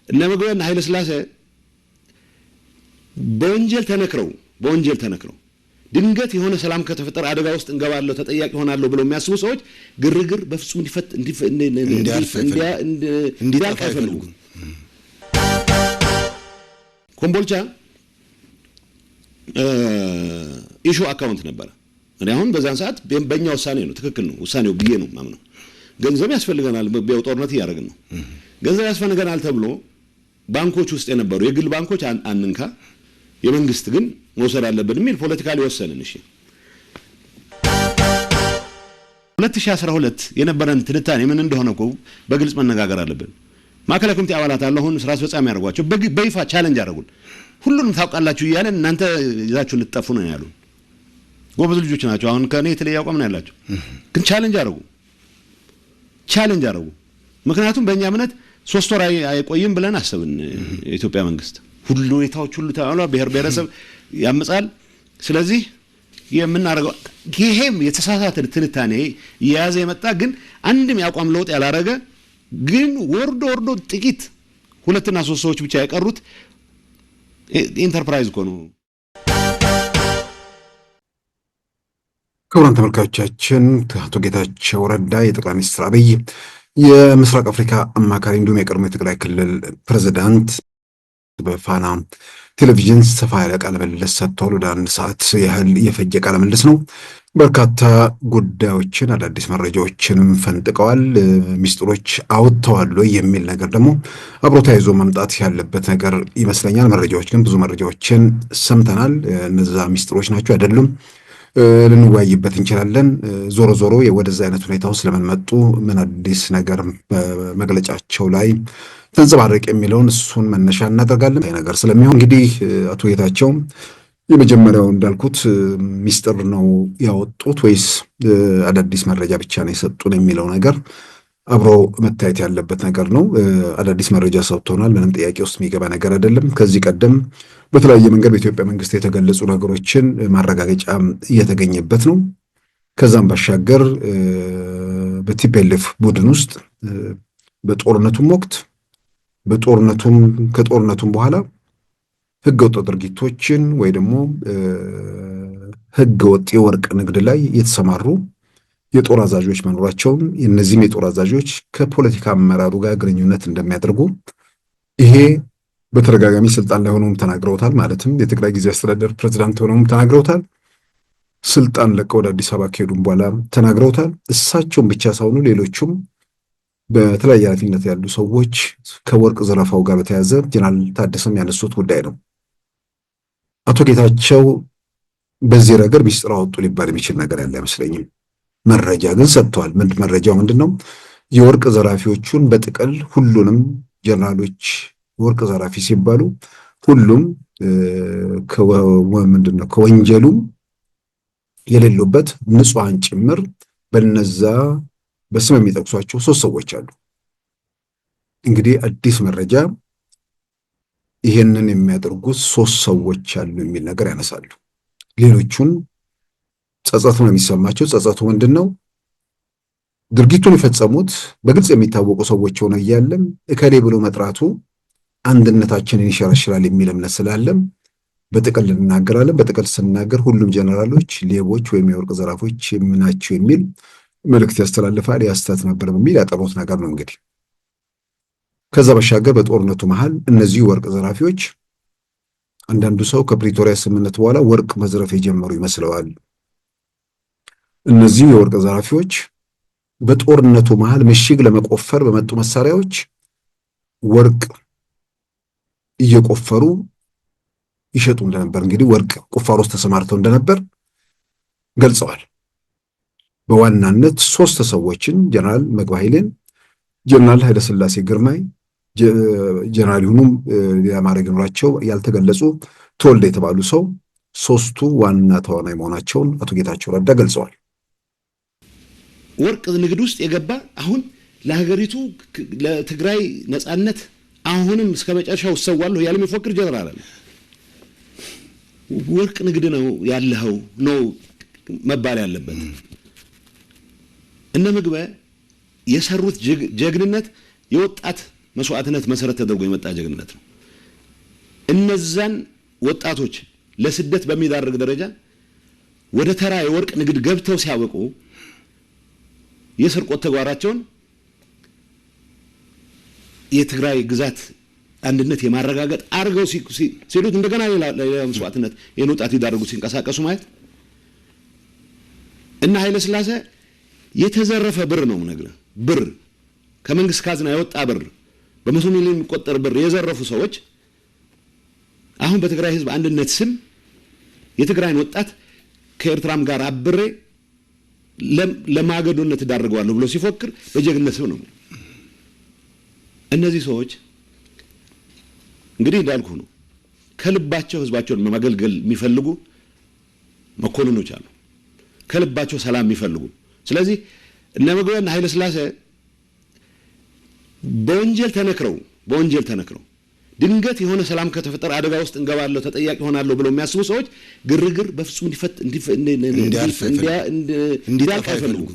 እነ ምግበና ኃይለ ሥላሴ በወንጀል ተነክረው ድንገት የሆነ ሰላም ከተፈጠረ አደጋ ውስጥ እንገባለሁ ተጠያቂ ሆናለሁ ብለው የሚያስቡ ሰዎች ግርግር በፍጹም እንዲያልፍ አይፈልጉም። ኮምቦልቻ ኢሹ አካውንት ነበር። እኔ አሁን በዛን ሰዓት በእኛ ውሳኔ ነው ትክክል ነው ውሳኔው ብዬ ነው ማምነው። ገንዘብ ያስፈልገናል በጦርነት እያደረግን ነው። ገንዘብ ያስፈልገናል ተብሎ ባንኮች ውስጥ የነበሩ የግል ባንኮች አንንካ የመንግስት ግን መውሰድ አለብን የሚል ፖለቲካሊ ወሰንን። እሺ 2012 የነበረን ትንታኔ ምን እንደሆነ እኮ በግልጽ መነጋገር አለብን። ማዕከላዊ ኮሚቴ አባላት አለሁን ስራ አስፈጻሚ ያደርጓቸው በይፋ ቻሌንጅ አደረጉን። ሁሉንም ታውቃላችሁ እያለን እናንተ ይዛችሁ ልትጠፉ ነው ያሉን። ጎበዝ ልጆች ናቸው። አሁን ከኔ የተለየ አቋም ነው ያላቸው። ግን ቻሌንጅ አደረጉ። ምክንያቱም በእኛ እምነት 3 ወር አይቆይም ብለን አሰብን። የኢትዮጵያ መንግስት ሁሉ ሁኔታዎች ሁሉ ተባለ ብሔረሰብ ያመጻል። ስለዚህ የምናደርገው ይሄም የተሳሳተ ትንታኔ የያዘ የመጣ ግን አንድም ያቋም ለውጥ ያላረገ ግን ወርዶ ጥቂት 2 እና 3 ሰዎች ብቻ ያቀሩት ኢንተርፕራይዝ እኮ ነው። ክቡራን ተመልካቾቻችን አቶ ጌታቸው ረዳ የጠቅላይ ሚኒስትር አብይ የምስራቅ አፍሪካ አማካሪ እንዲሁም የቀድሞ የትግራይ ክልል ፕሬዝዳንት በፋና ቴሌቪዥን ሰፋ ያለ ቃለ ምልልስ ሰጥተዋል። ወደ 1 ሰዓት ያህል የፈጀ ቃለ ምልልስ ነው። በርካታ ጉዳዮችን አዳዲስ መረጃዎችንም ፈንጥቀዋል። ሚስጥሮች አውጥተዋል የሚል ነገር ደግሞ አብሮ ተያይዞ መምጣት ያለበት ነገር ይመስለኛል። መረጃዎች ግን ብዙ መረጃዎችን ሰምተናል። እነዛ ሚስጥሮች ናቸው አይደሉም ልንወያይበት እንችላለን። ዞሮ ወደዛ አይነት ሁኔታው ስለመጡ ምን አዲስ ነገር መግለጫቸው ላይ ተንጸባረቅ የሚለውን እሱን መነሻ እናደርጋለን። ነገር ስለሚሆን እንግዲህ አቶ ጌታቸው የመጀመሪያው እንዳልኩት ሚስጥር ነው ያወጡት ወይስ አዳዲስ መረጃ ብቻ ነው የሰጡን የሚለው ነገር አብሮ መታየት ያለበት ነገር ነው። አዳዲስ መረጃ ሰጥተውናል። ምንም ጥያቄ ውስጥ የሚገባ ነገር አይደለም። ከዚህ ቀደም በተለያየ መንገድ በኢትዮጵያ መንግስት የተገለጹ ነገሮችን ማረጋገጫ እየተገኘበት ነው። ከዛም ባሻገር በቲፒኤልኤፍ ቡድን ውስጥ በጦርነቱም ወቅት ከጦርነቱም በኋላ ህገወጥ ድርጊቶችን ወይ ደግሞ ህገወጥ የወርቅ ንግድ ላይ የተሰማሩ የጦር አዛዦች መኖራቸውን እነዚህም የጦር አዛዦች ከፖለቲካ አመራሩ ጋር ግንኙነት እንደሚያደርጉ ይሄ በተደጋጋሚ ስልጣን ላይ ሆነውም ተናግረውታል። ማለትም የትግራይ ጊዜያዊ አስተዳደር ፕሬዝዳንት ሆነውም ተናግረውታል። ስልጣን ለቀው ወደ አዲስ አበባ ከሄዱም በኋላ ተናግረውታል። እሳቸውም ብቻ ሳይሆኑ ሌሎቹም በተለያየ ኃላፊነት ያሉ ሰዎች ከወርቅ ዘረፋው ጋር በተያያዘ ጀነራል ታደሰም ያነሱት ጉዳይ ነው። አቶ ጌታቸው በዚህ ረገድ ሚስጥር አወጡ ሊባል የሚችል ነገር ያለ አይመስለኝም። መረጃ ግን ሰጥተዋል። መረጃው ምንድነው? የወርቅ ዘራፊዎቹን በጥቅል ሁሉንም ጀነራሎች ወርቅ ዘራፊ ሲባሉ ሁሉም ከወንጀሉ የሌሉበት ንጹሃን ጭምር በነዛ በስም የሚጠቅሷቸው 3 ሰዎች አሉ። እንግዲህ አዲስ መረጃ ይሄንን የሚያደርጉት 3 ሰዎች አሉ የሚል ነገር ያነሳሉ። ሌሎቹን ጸጸቱ ነው የሚሰማቸው። ጸጸቱ ምንድነው? ድርጊቱን የፈጸሙት በግልጽ የሚታወቁ ሰዎች ሆነው እያለም እከሌ ብሎ መጥራቱ አንድነታችንን ይሸረሽራል የሚል እምነት ስላለም በጥቅል እናገራለን። በጥቅል ስናገር ሁሉም ጀነራሎች ሌቦች ወይም የወርቅ ዘራፎች ናቸው የሚል መልእክት ያስተላልፋል። ያስተት ነበር በሚል ያጠሩት ነገር ነው። እንግዲህ ከዛ በሻገር በጦርነቱ መሃል እነዚህ ወርቅ ዘራፊዎች አንዳንዱ ሰው ከፕሪቶሪያ ስምምነት በኋላ ወርቅ መዝረፍ የጀመሩ ይመስለዋል። እነዚህ የወርቅ ዘራፊዎች በጦርነቱ መሃል ምሽግ ለመቆፈር በመጡ መሳሪያዎች ወርቅ እየቆፈሩ ይሸጡ እንደነበር እንግዲህ ወርቅ ቁፋሮ ውስጥ ተሰማርተው እንደነበር ገልጸዋል። በዋናነት 3 ሰዎችን ጀነራል መግባይልን፣ ጀነራል ኃይለ ሥላሴ ግርማይ፣ ጀነራል ይሁኑም የማዕረግ ኖራቸው ያልተገለጹ ተወልደ የተባሉ ሰው 3ቱ ዋና ተዋናይ መሆናቸውን አቶ ጌታቸው ረዳ ገልጸዋል። ወርቅ ንግድ ውስጥ የገባ አሁን ለሀገሪቱ ለትግራይ ነጻነት አሁንም እስከ መጨረሻው ሰዋለሁ ያለ የሚፎክር ጀነራል አለ። ወርቅ ንግድ ነው ያለው ነው መባል ያለበት። እነ ምግበ የሰሩት ጀግንነት የወጣት መስዋዕትነት መሰረት ተደርጎ የመጣ ጀግንነት ነው። እነዛን ወጣቶች ለስደት በሚዳርግ ደረጃ ወደ ተራ የወርቅ ንግድ ገብተው ሲያበቁ የስርቆት ተግባራቸውን የትግራይ ግዛት አንድነት የማረጋገጥ አርገው ሲሉት እንደገና ሌላ መስዋዕትነት የወጣት ይዳርጉ ሲንቀሳቀሱ ማለት እና ኃይለ ሥላሴ የተዘረፈ ብር ነው የምነግርህ። ብር ከመንግስት ካዝና የወጣ ብር በመቶ ሚሊዮን የሚቆጠር ብር የዘረፉ ሰዎች አሁን በትግራይ ህዝብ አንድነት ስም የትግራይን ወጣት ከኤርትራም ጋር አብሬ ለማገዶነት ዳርገዋለሁ ብሎ ሲፎክር በጀግንነት ስም ነው። እነዚህ ሰዎች እንግዲህ እንዳልኩ ነው ከልባቸው ህዝባቸውን ማገልገል የሚፈልጉ መኮንኖች አሉ፣ ከልባቸው ሰላም የሚፈልጉ። ስለዚህ እነ ምግበይና ኃይለ ሥላሴ በወንጀል ተነክረው ድንገት የሆነ ሰላም ከተፈጠረ አደጋ ውስጥ እንገባለሁ ተጠያቂ ሆናለሁ ብለው የሚያስቡ ሰዎች ግርግር በፍጹም እንዲያልፍ አይፈልጉም።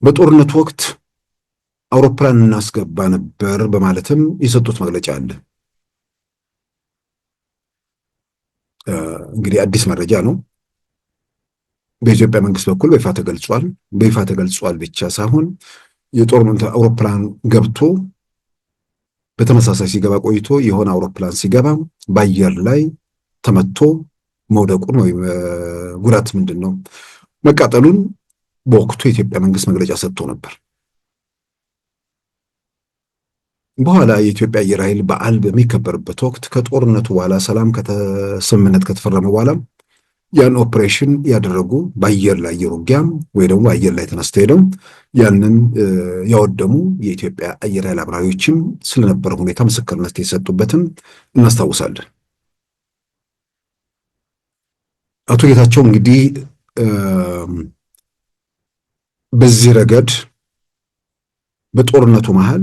በጦርነቱ ወቅት አውሮፕላን እናስገባ ነበር በማለትም የሰጡት መግለጫ አለ። እንግዲህ አዲስ መረጃ ነው። በኢትዮጵያ መንግስት በኩል በይፋ ተገልጿል ብቻ ሳይሆን የጦርነቱ አውሮፕላን ገብቶ በተመሳሳይ ሲገባ ቆይቶ የሆነ አውሮፕላን ሲገባ በአየር ላይ ተመቶ መውደቁን ወይም ጉዳት ምንድነው መቃጠሉን በወቅቱ የኢትዮጵያ መንግስት መግለጫ ሰጥቶ ነበር። በኋላ የኢትዮጵያ አየር ኃይል በዓል በሚከበርበት ወቅት ከጦርነቱ በኋላ ሰላም ስምምነት ከተፈረመ በኋላ ያን ኦፕሬሽን ያደረጉ በአየር ላይ የውጊያም ወይ ደግሞ በአየር ላይ ተነስተው ሄደው ያንን ያወደሙ የኢትዮጵያ አየር ኃይል አብራሪዎችም ስለነበረ ሁኔታ ምስክርነት የሰጡበትን እናስታውሳለን። አቶ ጌታቸው እንግዲህ በዚህ ረገድ በጦርነቱ መሃል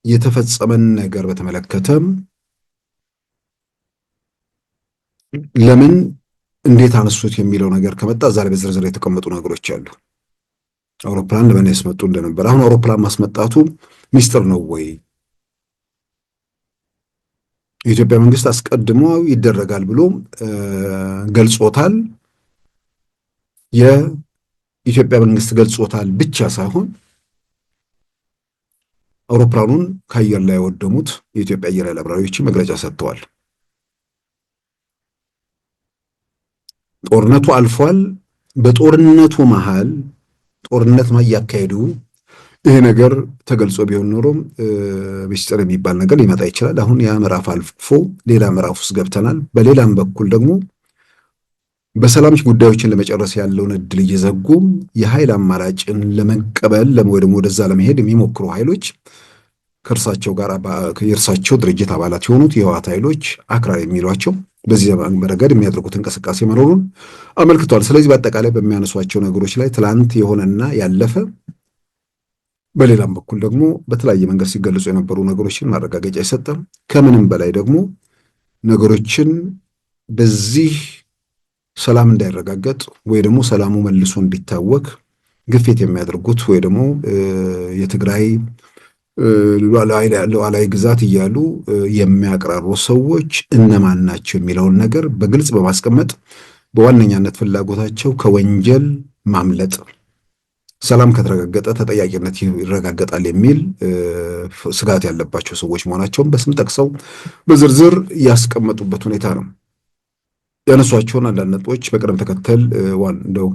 የተፈጸመን ነገር በተመለከተ ለምን እንዴት አነሱት የሚለው ነገር ከመጣ ዛሬ በዝርዝር የተቀመጡ ነገሮች አሉ። አውሮፕላን ለምን ያስመጡ እንደነበር፣ አሁን አውሮፕላን ማስመጣቱ ሚስጥር ነው ወይ? የኢትዮጵያ መንግስት አስቀድሞ ይደረጋል ብሎ ገልጾታል። የኢትዮጵያ መንግስት ገልጾታል ብቻ ሳይሆን አውሮፕላኑን ከአየር ላይ ያወደሙት የኢትዮጵያ አየር ኃይል አብራሪዎች መግለጫ ሰጥተዋል። ጦርነቱ አልፏል። በጦርነቱ መሃል ጦርነት ማያካሄዱ ይሄ ነገር ተገልጾ ቢሆን ኖሮ ሚስጥር የሚባል ነገር ሊመጣ ይችላል። አሁን ያ ምዕራፍ አልፎ ሌላ ምዕራፍ ውስጥ ገብተናል። በሌላም በኩል ደግሞ በሰላም ጉዳዮችን ለመጨረስ ያለውን እድል እየዘጉ የኃይል አማራጭን ለመቀበል ወይ ደግሞ ወደዛ ለመሄድ የሚሞክሩ ኃይሎች ከእርሳቸው ጋር የእርሳቸው ድርጅት አባላት የሆኑት የህወሓት ኃይሎች አክራሪ የሚሏቸው በዚህ ረገድ የሚያደርጉት እንቅስቃሴ መኖሩን አመልክቷል። ስለዚህ በአጠቃላይ በሚያነሷቸው ነገሮች ላይ ትላንት የሆነና ያለፈ፣ በሌላም በኩል ደግሞ በተለያየ መንገድ ሲገለጹ የነበሩ ነገሮችን ማረጋገጫ የሰጠ፣ ከምንም በላይ ደግሞ ነገሮችን በዚህ ሰላም እንዳይረጋገጥ ወይ ደግሞ ሰላሙ መልሶ እንዲታወክ ግፊት የሚያደርጉት ወይ ደግሞ የትግራይ ሉዓላዊ ግዛት እያሉ የሚያቀራሩ ሰዎች እነማን ናቸው የሚለውን ነገር በግልጽ በማስቀመጥ በዋነኛነት ፍላጎታቸው ከወንጀል ማምለጥ፣ ሰላም ከተረጋገጠ ተጠያቂነት ይረጋገጣል የሚል ስጋት ያለባቸው ሰዎች መሆናቸውን በስም ጠቅሰው በዝርዝር ያስቀመጡበት ሁኔታ ነው። ያነሷቸውን አንዳንድ ነጥቦች በቅደም ተከተል እንደው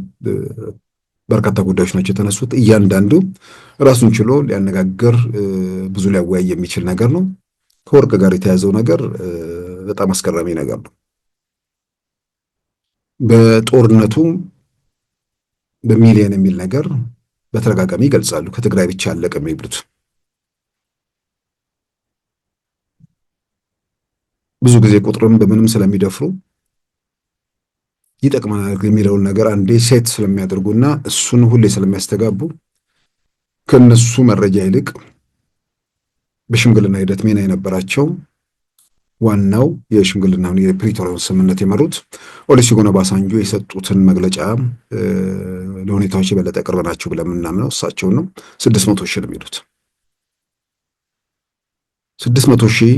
በርካታ ጉዳዮች ናቸው የተነሱት። እያንዳንዱ ራሱን ችሎ ሊያነጋግር ብዙ ሊያወያይ የሚችል ነገር ነው። ከወርቅ ጋር የተያዘው ነገር በጣም አስገራሚ ነገር ነው። በጦርነቱ በሚሊዮን የሚል ነገር በተደጋጋሚ ይገልጻሉ። ከትግራይ ብቻ አለቀ የሚሉት ብዙ ጊዜ ቁጥርም በምንም ስለሚደፍሩ ይጠቅመናል የሚለውን ነገር አንዴ ሴት ስለሚያደርጉና እሱን ሁሌ ስለሚያስተጋቡ ከነሱ መረጃ ይልቅ በሽምግልና ሂደት ሚና የነበራቸው ዋናው የሽምግልናውን የፕሪቶሪያውን ስምምነት የመሩት ኦሉሴጉን ኦባሳንጆ የሰጡትን መግለጫ ለሁኔታዎች የበለጠ ቅርብ ናቸው ብለን የምናምነው እሳቸውን ነው። 600 ሺህ ነው የሚሉት። 600 ሺህ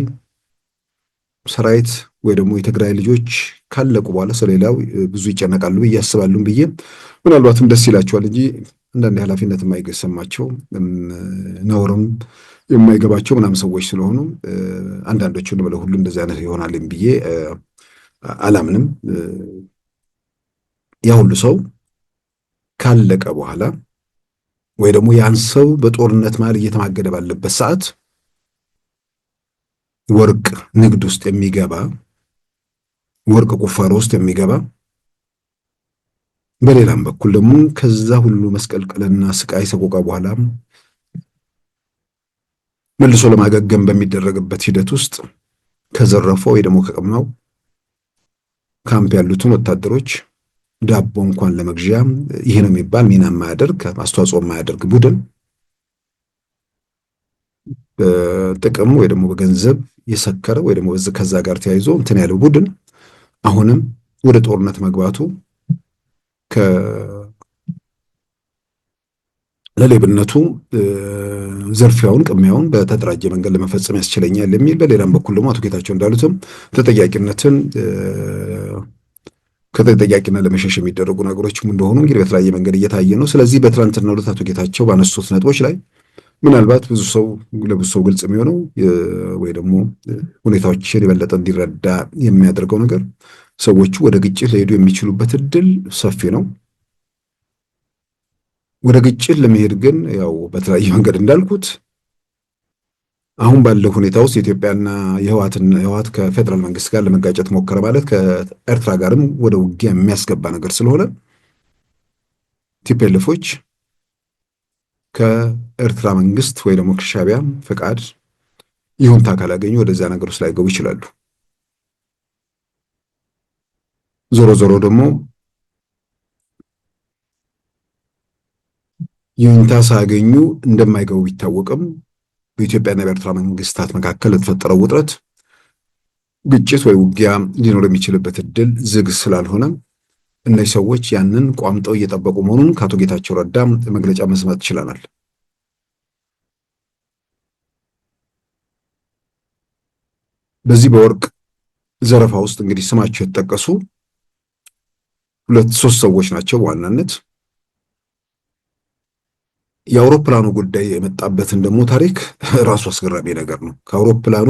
ሰራዊት ወይ ደግሞ የትግራይ ልጆች ካለቁ በኋላ ስለሌላው ብዙ ይጨነቃሉ ብዬ አስባለሁ ብዬ ምናልባትም ደስ ይላቸዋል እንጂ አንዳንድ ኃላፊነት የማይሰማቸው ነውርም የማይገባቸው ምናምን ሰዎች ስለሆኑ አንዳንዶቹን ብለው ሁሉ እንደዚህ አይነት ይሆናል ብዬ አላምንም። ያ ሁሉ ሰው ካለቀ በኋላ ወይ ደግሞ ያን ሰው በጦርነት መሃል እየተማገደ ባለበት ሰዓት ወርቅ ንግድ ውስጥ የሚገባ ወርቅ ቁፋሮ ውስጥ የሚገባ በሌላም በኩል ደግሞ ከዛ ሁሉ መስቀልቀልና ስቃይ ሰቆቃ በኋላ መልሶ ለማገገም በሚደረግበት ሂደት ውስጥ ከዘረፈው ወይ ደግሞ ከቀማው ካምፕ ያሉትን ወታደሮች ዳቦ እንኳን ለመግዣ ይሄ ነው የሚባል ሚና የማያደርግ አስተዋጽኦ የማያደርግ ቡድን በጥቅም ወይ ደግሞ በገንዘብ የሰከረ ወይ ደግሞ ከዛ ጋር ተያይዞ እንትን ያለው ቡድን አሁንም ወደ ጦርነት መግባቱ ለሌብነቱ ዘርፊያውን ቅሚያውን በተደራጀ መንገድ ለመፈጸም ያስችለኛል የሚል በሌላም በኩል ደግሞ አቶ ጌታቸው እንዳሉትም ከተጠያቂነት ለመሸሽ የሚደረጉ ነገሮችም እንደሆኑ እንግዲህ በተለያየ መንገድ እየታየ ነው። ስለዚህ በትናንትናው ዕለት አቶ ጌታቸው ባነሱት ነጥቦች ላይ ምናልባት ለብዙ ሰው ግልጽ የሚሆነው ወይ ደግሞ ሁኔታዎችን የበለጠ እንዲረዳ የሚያደርገው ነገር ሰዎቹ ወደ ግጭት ሊሄዱ የሚችሉበት እድል ሰፊ ነው። ወደ ግጭት ለመሄድ ግን ያው በተለያየ መንገድ እንዳልኩት አሁን ባለው ሁኔታ ውስጥ የኢትዮጵያና የህወሓት ከፌደራል መንግስት ጋር ለመጋጨት ሞከረ ማለት ከኤርትራ ጋርም ወደ ውጊያ የሚያስገባ ነገር ስለሆነ ቲፒኤልኤፎች ከኤርትራ መንግስት ወይ ደግሞ ከሻዕቢያ ፈቃድ ይሁንታ ካላገኙ ወደዛ ነገር ውስጥ ላይገቡ ይችላሉ። ዞሮ ዞሮ ደግሞ ይሁንታ ሳያገኙ እንደማይገቡ ቢታወቅም በኢትዮጵያና በኤርትራ መንግስታት መካከል የተፈጠረው ውጥረት ግጭት ወይ ውጊያ ሊኖር የሚችልበት እድል ዝግ ስላልሆነ እነዚህ ሰዎች ያንን ቋምጠው እየጠበቁ መሆኑን ከአቶ ጌታቸው ረዳ መግለጫ መስማት ይችላል። በዚህ በወርቅ ዘረፋ ውስጥ እንግዲህ ስማቸው የተጠቀሱ 2-3 ሰዎች ናቸው በዋናነት። የአውሮፕላኑ ጉዳይ የመጣበትን ደግሞ ታሪክ ራሱ አስገራሚ ነገር ነው። አውሮፕላኑ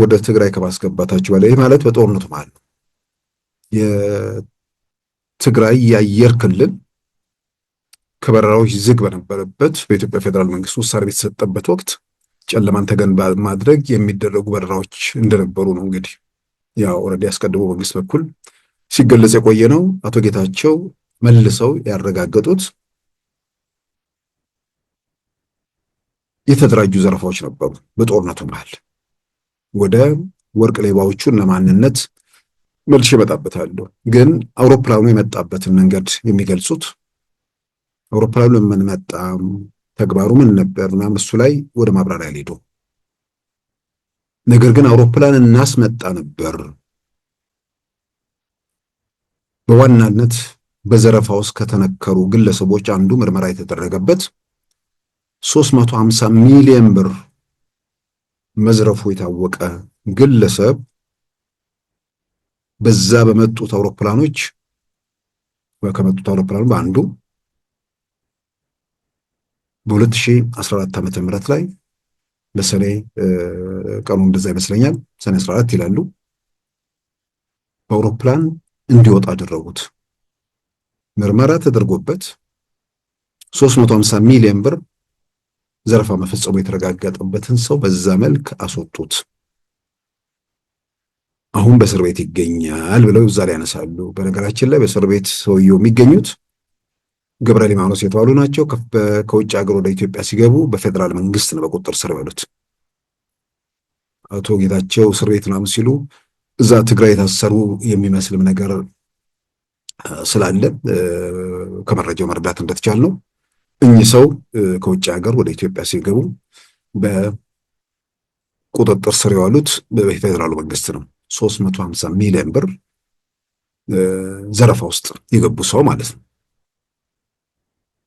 ወደ ትግራይ ከማስገባታቸው በላይ ማለት በጦርነቱ መሃል ነው። የትግራይ የአየር ክልል ከበረራዎች ዝግ በነበረበት በኢትዮጵያ ፌዴራል መንግስት ውሳኔ የተሰጠበት ወቅት ጨለማን ተገን ማድረግ የሚደረጉ በረራዎች እንደነበሩ ነው እንግዲህ ያው ኦልሬዲ አስቀድሞ መንግስት በኩል ሲገለጽ የቆየ ነው። አቶ ጌታቸው መልሰው ያረጋገጡት የተደራጁ ዘረፋዎች ነበሩ በጦርነቱ መሃል። ወደ ወርቅ ሌባዎቹ ለማንነት መልሼ እመጣበታለሁ። ግን አውሮፕላኑ የመጣበትን መንገድ የሚገልጹት አውሮፕላኑ ለምን መጣ፣ ተግባሩ ምን ነበር ምናምን እሱ ላይ ወደ ማብራሪያ አልሄዱም። ነገር ግን አውሮፕላን እናስመጣ ነበር፣ በዋናነት በዘረፋ ውስጥ ከተነከሩ ግለሰቦች አንዱ ምርመራ የተደረገበት 350 ሚሊዮን ብር መዝረፉ የታወቀ ግለሰብ በዛ በመጡት አውሮፕላኖች ከመጡት አውሮፕላኑ በአንዱ በ2014 ዓመተ ምህረት ላይ በሰኔ ቀኑ እንደዛ ይመስለኛል ሰኔ 14 ይላሉ በአውሮፕላን እንዲወጣ አደረጉት። ምርመራ ተደርጎበት 350 ሚሊዮን ብር ዘረፋ መፈጸሙ የተረጋገጠበትን ሰው በዛ መልክ አስወጡት። አሁን በእስር ቤት ይገኛል ብለው እዛ ላይ ያነሳሉ። በነገራችን ላይ በእስር ቤት ሰውየው የሚገኙት ገብረ ሊማኖስ የተባሉ ናቸው። ከውጭ ሀገር ወደ ኢትዮጵያ ሲገቡ በፌዴራል መንግስት ነው በቁጥጥር ስር ያሉት። አቶ ጌታቸው እስር ቤት ምናምን ሲሉ እዛ ትግራይ የታሰሩ የሚመስልም ነገር ስላለ ከመረጃው መረዳት እንደተቻለ ነው። እኚህ ሰው ከውጭ ሀገር ወደ ኢትዮጵያ ሲገቡ ቁጥጥር ስር የዋሉት በፌዴራሉ መንግስት ነው። 350 ሚሊዮን ብር ዘረፋ ውስጥ የገቡ ሰው ማለት ነው።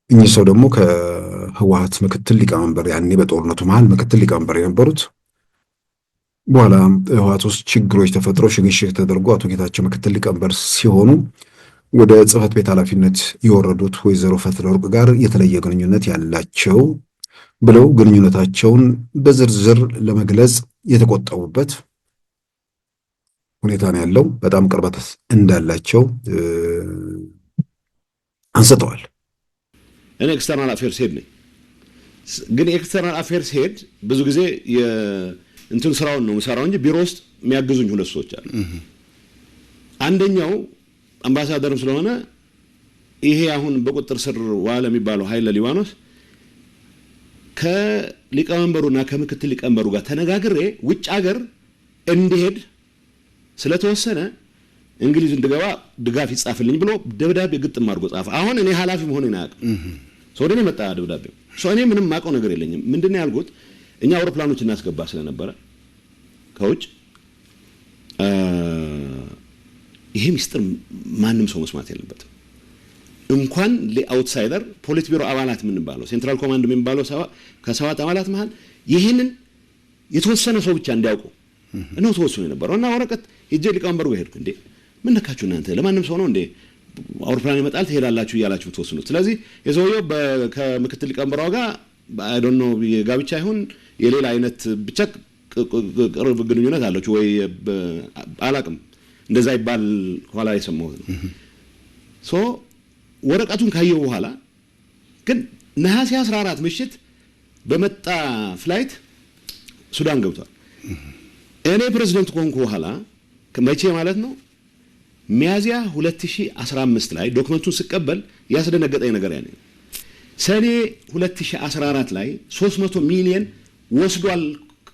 እኚህ ሰው ደግሞ ከህወሓት ምክትል ሊቀመንበር ያኔ በጦርነቱ መሃል ምክትል ሊቀመንበር የነበሩት በኋላ ህወሓት ውስጥ ችግሮች ተፈጥረው ሽግሽግ ተደርጎ አቶ ጌታቸው ምክትል ሊቀመንበር ሲሆኑ ወደ ጽህፈት ቤት ኃላፊነት የወረዱት ወይዘሮ ፈትለወርቅ ጋር የተለየ ግንኙነት ያላቸው ብለው ግንኙነታቸውን በዝርዝር ለመግለጽ የተቆጠቡበት ሁኔታ ነው ያለው። በጣም ቅርበት እንዳላቸው አንስተዋል። እኔ ኤክስተርናል አፌርስ ሄድ ነኝ። ግን ኤክስተርናል አፌርስ ሄድ ብዙ ጊዜ እንትን ስራውን ነው የምሰራው እንጂ ቢሮ ውስጥ የሚያግዙኝ ሁለት ሰዎች አሉ። አንደኛው አምባሳደርም ስለሆነ ይሄ አሁን በቁጥጥር ስር ዋለ የሚባለው ኃይለ ሊባኖስ ከሊቀመንበሩና ከምክትል ሊቀመንበሩ ጋር ተነጋግሬ ውጭ ሀገር እንዲሄድ ስለተወሰነ እንግሊዝ እንድገባ ድጋፍ ይጻፍልኝ ብሎ ደብዳቤ ግጥም አድርጎ ጻፈ። አሁን እኔ ኃላፊ መሆኔን አያውቅም። ሰው ደኔ መጣ ደብዳቤ። ሰው እኔ ምንም ማውቀው ነገር የለኝም። ምንድነው ያልኩት እኛ አውሮፕላኖች እናስገባ ስለነበረ ከውጭ ይሄ ሚስጥር ማንም ሰው መስማት የለበትም። እንኳን ለአውትሳይደር ፖሊት ቢሮ አባላት ምን ባለው ሴንትራል ኮማንድ ምን ባለው ከሰባት አባላት መሃል ይሄንን የተወሰነ ሰው ብቻ እንዲያውቁ ነው ተወስኖ የነበረው እና ወረቀት ሄጄ ሊቀመንበሩ ጋር ሄድኩ። እንዴ ምን ነካችሁ እናንተ ለማንም ሰው ነው እንዴ አውሮፕላን ይመጣል ትሄዳላችሁ እያላችሁ ተወስኑት። ስለዚህ የሰውየው ከምክትል ሊቀመንበሩ ጋር አይ ዶንት ኖ የጋብቻ ይሁን የሌላ አይነት ብቻ ቅርብ ግንኙነት አላችሁ ወይ አላቅም እንደዛ ይባል ኋላ የሰማሁት ነው። ሶ ወረቀቱን ካየው በኋላ ግን ነሐሴ 14 ምሽት በመጣ ፍላይት ሱዳን ገብቷል። እኔ ፕሬዝዳንት ኮንኩ በኋላ ከመቼ ማለት ነው ሚያዚያ 2015 ላይ ዶክመንቱን ስቀበል ያስደነገጠኝ ነገር ያኔ ሰኔ 2014 ላይ 300 ሚሊዮን ወስዷል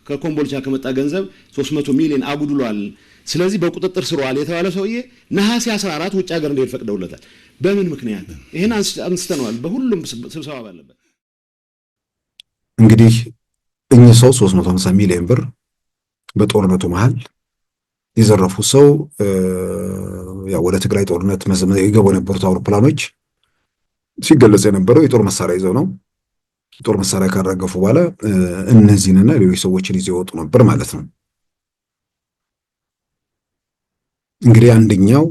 ከኮምቦልቻ ከመጣ ገንዘብ 300 ሚሊዮን አጉድሏል። ስለዚህ በቁጥጥር ስር ዋለ የተባለ ሰውዬ ነሐሴ 14 ውጭ ሀገር እንዲሄድ ፈቅደውለታል። በምን ምክንያት? ይሄን አንስተነዋል በሁሉም ስብሰባ ባለበት። እንግዲህ እኚህ ሰው 350 ሚሊዮን ብር በጦርነቱ መሃል የዘረፉ ሰው ያው ወደ ትግራይ ጦርነት ይገቡ የነበሩት አውሮፕላኖች ሲገለጽ የነበረው የጦር መሳሪያ ይዘው ነው። ጦር መሳሪያ ካራገፉ በኋላ እነዚህንና ሌሎች ሰዎችን ይዘው ወጡ ነበር ማለት ነው። እንግዲህ አንደኛው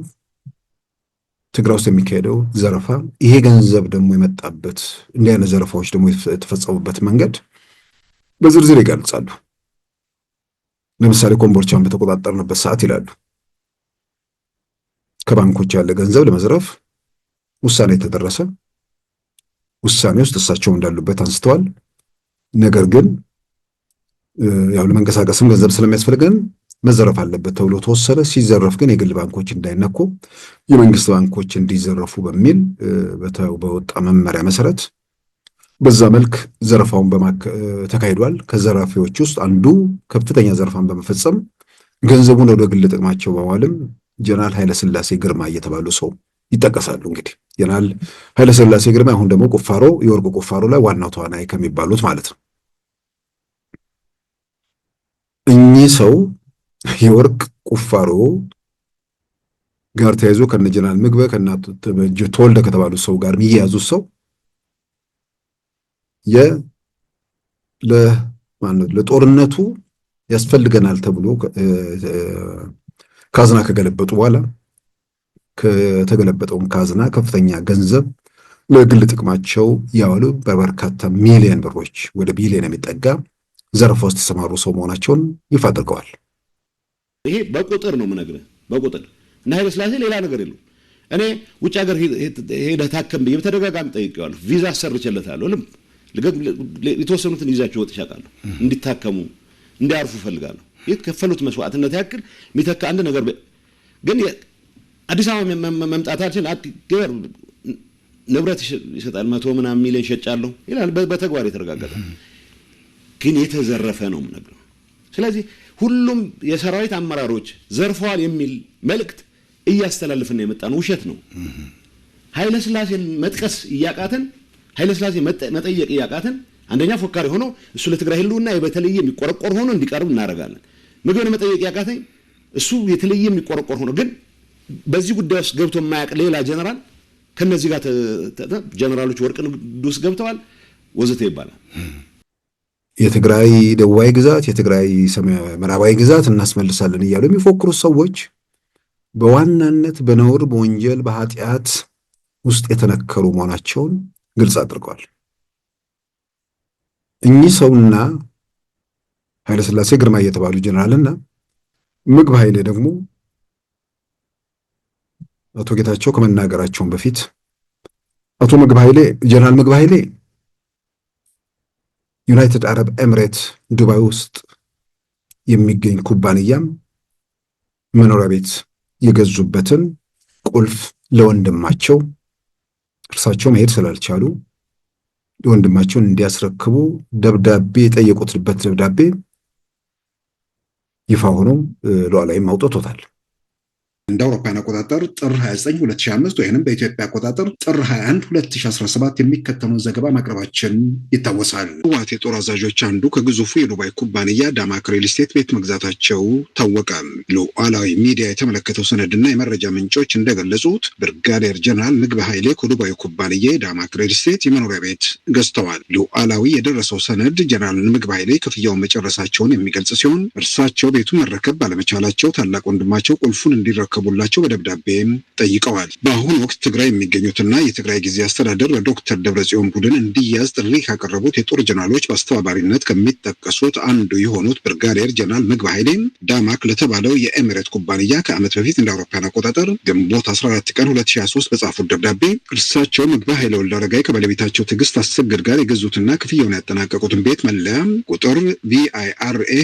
ትግራይ ውስጥ የሚካሄደው ዘረፋ ይሄ ገንዘብ ደግሞ የመጣበት እንዲህ አይነት ዘረፋዎች ደግሞ የተፈጸሙበት መንገድ በዝርዝር ይገልጻሉ። ለምሳሌ ኮምቦልቻን በተቆጣጠርንበት ሰዓት ይላሉ ከባንኮች ያለ ገንዘብ ለመዝረፍ ውሳኔ ተደረሰ። ውሳኔ ውስጥ እሳቸው እንዳሉበት አንስተዋል። ነገር ግን ያው ለመንቀሳቀስም ገንዘብ ስለሚያስፈልገን መዘረፍ አለበት ተብሎ ተወሰነ። ሲዘረፍ ግን የግል ባንኮች እንዳይነኩ የመንግስት ባንኮች እንዲዘረፉ በሚል በወጣ መመሪያ መሰረት በዛ መልክ ዘረፋውን ተካሂዷል። ከዘራፊዎች ውስጥ አንዱ ከፍተኛ ዘረፋን በመፈጸም ገንዘቡን ወደ ግል ጥቅማቸው በማዋልም ጀነራል ኃይለሥላሴ ግርማ እየተባሉ ሰው ይጠቀሳሉ። እንግዲህ ጀነራል ኃይለሥላሴ ግርማ አሁን ደግሞ የወርቅ ቁፋሮ ላይ ዋናው ተዋናይ ከሚባሉት ማለት ነው። እኚህ ሰው የወርቅ ቁፋሮ ጋር ተያይዞ ከነ ጀነራል ምግበ ከናቱ ተወልደ ከተባሉ ሰው ጋር የሚያያዙት ሰው ለጦርነቱ ያስፈልገናል ተብሎ ካዝና ከገለበጡ በኋላ ከተገለበጠውን ካዝና ከፍተኛ ገንዘብ ለግል ጥቅማቸው ያዋሉ በበርካታ ሚሊዮን ብሮች ወደ ቢሊዮን የሚጠጋ ዘረፋ ውስጥ የተሰማሩ ሰው መሆናቸውን ይፋ አድርገዋል። ይሄ በቁጥር ነው የምነግርህ፣ በቁጥር እና ኃይለሥላሴ ሌላ ነገር የለው። እኔ ውጭ ሀገር ሄደህ ታከም ብዬ በተደጋጋሚ ጠይቄዋለሁ። ቪዛ አሰርቼለታለሁ። የተወሰኑትን ይዛቸው ወጥቻለሁ። እንዲታከሙ እንዲያርፉ ፈልጋለሁ። የተከፈሉት መስዋዕትነት ያክል የሚተካ አንድ ነገር ግን አዲስ አበባ መምጣታችን ንብረት ይሰጣል 100 ምናምን ሚሊዮን ሸጫለሁ ይላል። በተግባር የተረጋገጠ ግን የተዘረፈ ነው የምነግርህ። ስለዚህ ሁሉም የሰራዊት አመራሮች ዘርፈዋል የሚል መልእክት እያስተላልፍን የመጣን ውሸት ነው። ኃይለሥላሴን መጥቀስ እያቃተን ኃይለሥላሴ መጠየቅ እያቃተን አንደኛ ፎካሪ ሆኖ እሱ ለትግራይ ህልውና በተለየ የሚቆረቆር ሆኖ እንዲቀርብ እናደርጋለን። ምግብ ለመጠየቅ ያቃተኝ እሱ የተለየ የሚቆረቆር ሆኖ ግን በዚህ ጉዳይ ውስጥ ገብቶ የማያውቅ ሌላ ጀነራል ከነዚህ ጋር ጀነራሎች ወርቅ ንጉስ ገብተዋል ወዘተ ይባላል። የትግራይ ደቡባዊ ግዛት የትግራይ ምዕራባዊ ግዛት እናስመልሳለን እያሉ የሚፎክሩ ሰዎች በዋናነት በነውር በወንጀል በኃጢአት ውስጥ የተነከሩ መሆናቸውን ግልጽ አድርገዋል። እኚህ ሰውና ኃይለሥላሴ ግርማ የተባሉ ጀነራልና ምግብ ኃይሌ ደግሞ አቶ ጌታቸው ከመናገራቸው በፊት ጀነራል ምግብ ኃይሌ ዩናይትድ አረብ ኤሚሬት ዱባይ ውስጥ የሚገኝ ኩባንያም መኖሪያ ቤት የገዙበትን ቁልፍ ለወንድማቸው እርሳቸው መሄድ ስላልቻሉ ለወንድማቸውን እንዲያስረክቡ ደብዳቤ የጠየቁትበት ደብዳቤ ይፋ ሆኖ ሉዓላዊም አውጥቶታል። እንደ አውሮፓውያን አቆጣጠር ጥር 29 2005 ወይንም በኢትዮጵያ አቆጣጠር ጥር 21 2017 የሚከተለውን ዘገባ ማቅረባችን ይታወሳል። ህወሓት የጦር አዛዦች አንዱ ከግዙፉ የዱባይ ኩባንያ ዳማክ ሪል ስቴት ቤት መግዛታቸው ታወቀ። ሉዓላዊ ሚዲያ የተመለከተው ሰነድና የመረጃ ምንጮች እንደገለጹት ብርጋዴር ጀነራል ምግብ ኃይሌ ከዱባይ ኩባንያ ዳማክ ሪል ስቴት የመኖሪያ ቤት ገዝተዋል። ሉዓላዊ የደረሰው ሰነድ ጀነራል ምግብ ኃይሌ ክፍያውን መጨረሳቸውን የሚገልጽ ሲሆን እርሳቸው ቤቱን መረከብ ባለመቻላቸው ታላቅ ወንድማቸው ቁልፉን እንዲረከቡላቸው በደብዳቤ ጠይቀዋል። በአሁኑ ወቅት ትግራይ የሚገኙትና የትግራይ ጊዜ አስተዳደር በዶክተር ደብረጽዮን ቡድን እንዲያዝ ጥሪ ካቀረቡት የጦር ጀነራሎች በአስተባባሪነት ከሚጠቀሱት አንዱ የሆኑት ብርጋዴር ጀነራል ምግብ ኃይሌ ዳማክ ለተባለው የኤሚሬት ኩባንያ ከዓመት በፊት እንደ አውሮፓውያን አቆጣጠር ግንቦት 14 ቀን 2023 በጻፉት ደብዳቤ እርሳቸው ምግብ ኃይለ ወልደ አረጋይ ከባለቤታቸው ትዕግስት አሰግድ ጋር የገዙትና ክፍያውን ያጠናቀቁትን ቤት መለያ ቁጥር VIRA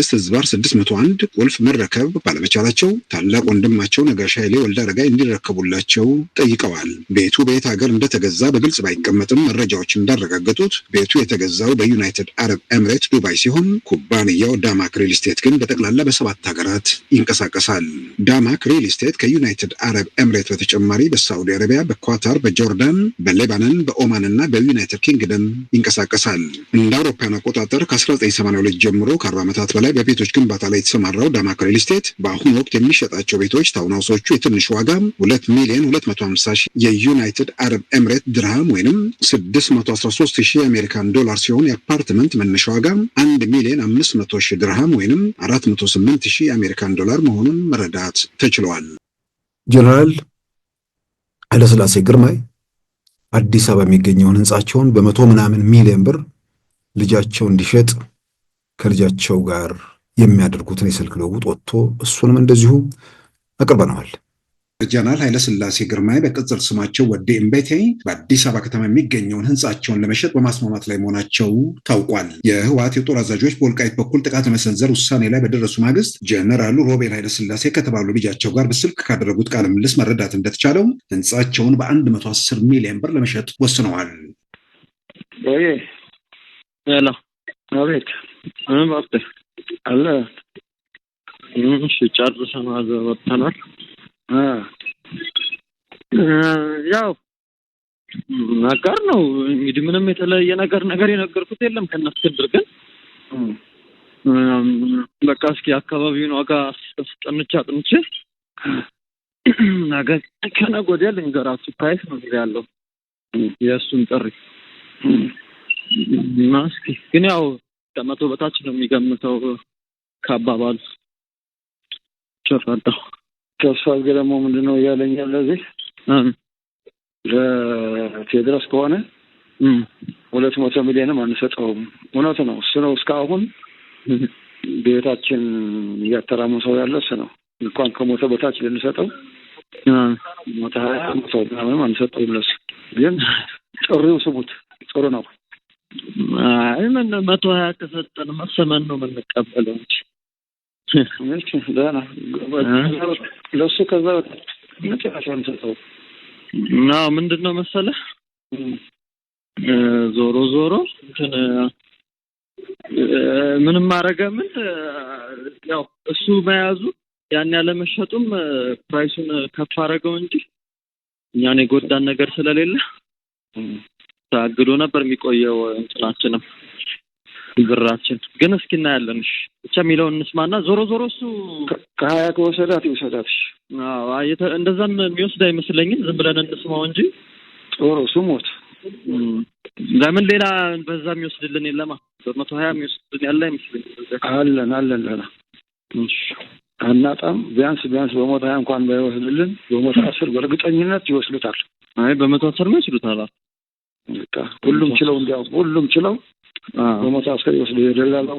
/6/601 ቁልፍ መረከብ ባለመቻላቸው ታላቅ ወንድማቸው ነጋሽ ኃይሌ ወልደ አረጋይ እንዲረከቡላቸው ጠይቀዋል። ቤቱ በየት ሀገር እንደተገዛ በግልጽ ባይቀመጥም መረጃዎች እንዳረጋገጡት ቤቱ የተገዛው በዩናይትድ አረብ ኤሚሬት ዱባይ ሲሆን ኩባንያው ዳማክ ሪል ስቴት ግን በጠቅላላ በ7 ሀገራት ይንቀሳቀሳል። ዳማክ ሪል ስቴት ከዩናይትድ አረብ ኤሚሬት በተጨማሪ በሳዑዲ አረቢያ፣ በኳታር፣ በጆርዳን፣ በሌባኖን፣ በኦማን እና በዩናይትድ ኪንግደም ይንቀሳቀሳል። እንደ አውሮፓውያን አቆጣጠር ከ1982 ጀምሮ ከ40 ዓመታት በላይ በቤቶች ግንባታ ላይ የተሰማራው ዳማክ ሪል ስቴት በአሁኑ ወቅት የሚሸጣቸው ቤቶች ታውንሃውሶቹ የትንሽ ዋጋ 2,250,000 የዩናይትድ አረብ ኤሚሬት ድርሃም ወይንም 613,000 የአሜሪካን ዶላር ሲሆን የአፓርትመንት መነሻ ዋጋ 1,500,000 ድርሃም ወይንም 408,000 የአሜሪካን ዶላር መሆኑን መረዳት ተችሏል። ጀነራል ኃይለሥላሴ ግርማይ አዲስ አበባ የሚገኘውን ህንጻቸውን በመቶ ምናምን ሚሊዮን ብር ልጃቸው እንዲሸጥ ከልጃቸው ጋር የሚያደርጉትን የስልክ ልውውጥ ወጥቶ እሱንም እንደዚሁ አቅርበነዋል። ጀነራል ኃይለሥላሴ ግርማይ በቅጽል ስማቸው ወዴ እምቤቴ በአዲስ አበባ ከተማ የሚገኘውን ህንጻቸውን ለመሸጥ በማስማማት ላይ መሆናቸው ታውቋል። የህወሓት የጦር አዛዦች በወልቃይት በኩል ጥቃት መሰንዘር ውሳኔ ላይ በደረሱ ማግስት ጀነራሉ ሮቤል ኃይለሥላሴ ከተባሉ ልጃቸው ጋር በስልክ ካደረጉት ቃለ ምልልስ መረዳት እንደተቻለው ህንጻቸውን በ110 ሚሊዮን ብር ለመሸጥ ወስነዋል። ወይ ያላ አቤት ባክህ አለ እሺ ጨርሰናል ወጥተናል። ያው ነገር ነው እንግዲህ ምንም የተለየ ነገር የነገርኩት የለም ከነስክድር ግን በቃ እስኪ አካባቢውን ዋጋ አጥንቼ ነገ ከነገ ወዲያ ልንገራችሁ ፕራይስ ነው ያለው የእሱን ጥሪ ማስኪ ግን ያው ከመቶ በታች ነው የሚገምተው ከአባባሉ ቸፋጣው ከሷል ደግሞ ምንድነው ያለኛል ለዚህ ለቴድሮስ ከሆነ 200 ሚሊዮንም አንሰጠውም። እውነት ነው እሱ ነው እስካሁን ቤታችን እያተራመሰው ያለው እሱ ነው። እንኳን ከሞተ በታች ልንሰጠው ሞተ 20 ምናምን አንሰጠውም። ለሱ ግን ጥሪው ስሙት ጥሩ ነው። አይ ምን 120 ከሰጠን መሰመን ነው የምንቀበለው እንጂ እሺ ደህና ለሱ ከዛ መጨረሻ አንሰጠው እና ምንድነው መሰለህ ዞሮ እንትን ምንም ማረገ ምን ያው እሱ መያዙ ያን ያለ መሸጡም ፕራይሱን ከፍ አረገው እንጂ እኛን የጎዳን ነገር ስለሌለ ታግዶ ነበር የሚቆየው እንትናችንም ብራችን ግን እስኪ እናያለን። እሺ ብቻ የሚለውን እንስማና ዞሮ እሱ ከሀያ ከወሰዳት ይወሰዳት። አዎ እንደዛም የሚወስድ አይመስለኝም። ዝም ብለን እንስማው እንጂ ጦሩ ስሞት ለምን ሌላ በዛ የሚወስድልን የለማ። በ120 የሚወስድልን ያለ አይመስለኝም። አለን ለና እሺ አናጣም። ቢያንስ በ120 እንኳን ባይወስድልን በ110 በእርግጠኝነት ይወስዱታል። አይ በ110 ነው ይወስዱታል። በቃ ሁሉም ችለው በ110 ይወስዱ። የደላላው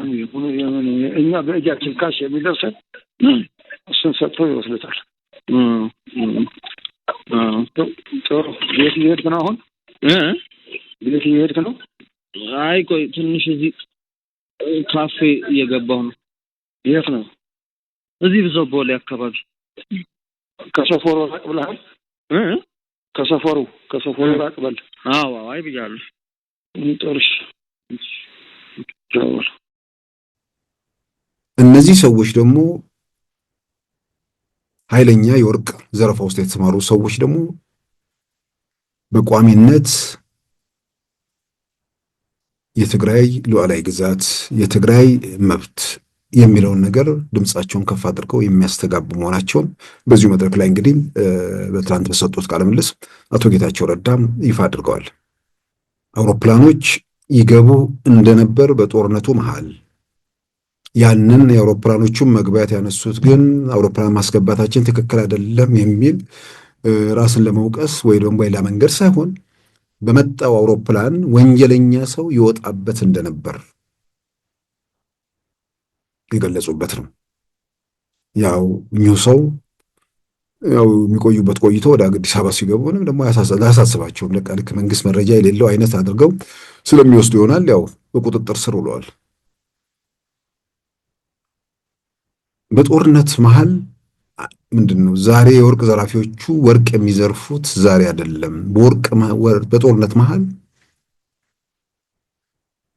እኛ በእጃችን ካሽ የሚደርሰን እሱን ሰጥተው ይወስዱታል። ጥሩ ቤት እየሄድክ ነው አሁን? ቤት እየሄድክ ነው? አይ ቆይ ትንሽ እዚህ ካፌ እየገባሁ ነው። የት ነው? እዚህ ብዙ ቦሌ አካባቢ። ከሰፈሩ ራቅ ብለሃል? ከሰፈሩ ራቅ በል። አዎ አይ ብያለሁ። ጥሩሽ እነዚህ ሰዎች ደግሞ ኃይለኛ የወርቅ ዘረፋ ውስጥ የተሰማሩ ሰዎች ደግሞ በቋሚነት የትግራይ ሉዓላዊ ግዛት የትግራይ መብት የሚለውን ነገር ድምጻቸውን ከፍ አድርገው የሚያስተጋቡ መሆናቸውን በዚሁ መድረክ ላይ እንግዲህ በትናንት በሰጡት ቃለ ምልልስ አቶ ጌታቸው ረዳ ይፋ አድርገዋል። አውሮፕላኖች ይገቡ እንደነበር በጦርነቱ መሃል ያንን የአውሮፕላኖቹን መግባት ያነሱት ግን አውሮፕላን ማስገባታችን ትክክል አይደለም የሚል ራስን ለመውቀስ ወይ ደግሞ በሌላ መንገድ ሳይሆን በመጣው አውሮፕላን ወንጀለኛ ሰው ይወጣበት እንደነበር የገለጹበት ነው። ያው እኚሁ ሰው የሚቆዩበት ቆይቶ ወደ አዲስ አበባ ሲገቡ ምንም ደግሞ አያሳስባቸውም። ልክ መንግስት መረጃ የሌለው አይነት አድርገው ስለሚወስዱ ይሆናል ያው በቁጥጥር ስር ውለዋል። በጦርነት መሃል ምንድነው ዛሬ የወርቅ ዘራፊዎቹ ወርቅ የሚዘርፉት ዛሬ አይደለም። በጦርነት መሃል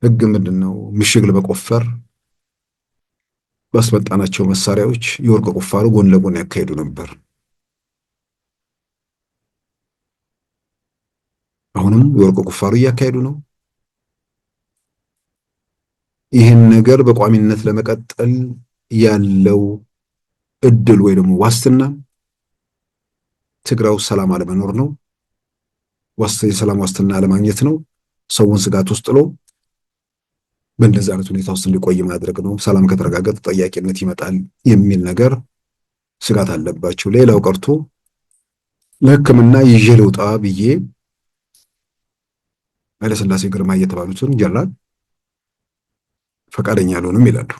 ህግ ምንድነው ምሽግ ለመቆፈር ባስመጣናቸው መሳሪያዎች የወርቅ ቁፋሮ ጎን ለጎን ያካሄዱ ነበር። አሁንም የወርቅ ቁፋሮ እያካሄዱ ነው። ይህን ነገር በቋሚነት ለመቀጠል ያለው እድል ወይ ደግሞ ዋስትና ትግራይ ሰላም አለመኖር ነው። የሰላም ዋስትና አለማግኘት ነው። ሰውን ስጋት ውስጥ ጥሎ በእንደዚህ አይነት ሁኔታ ውስጥ እንዲቆይ ማድረግ ነው። ሰላም ከተረጋገጠ ተጠያቂነት ይመጣል የሚል ነገር ስጋት አለባቸው። ሌላው ቀርቶ ለሕክምና ይዤ ልውጣ ብዬ ኃይለሥላሴ ግርማ እየተባሉትን ጀነራል ፈቃደኛ አልሆንም ይላሉ።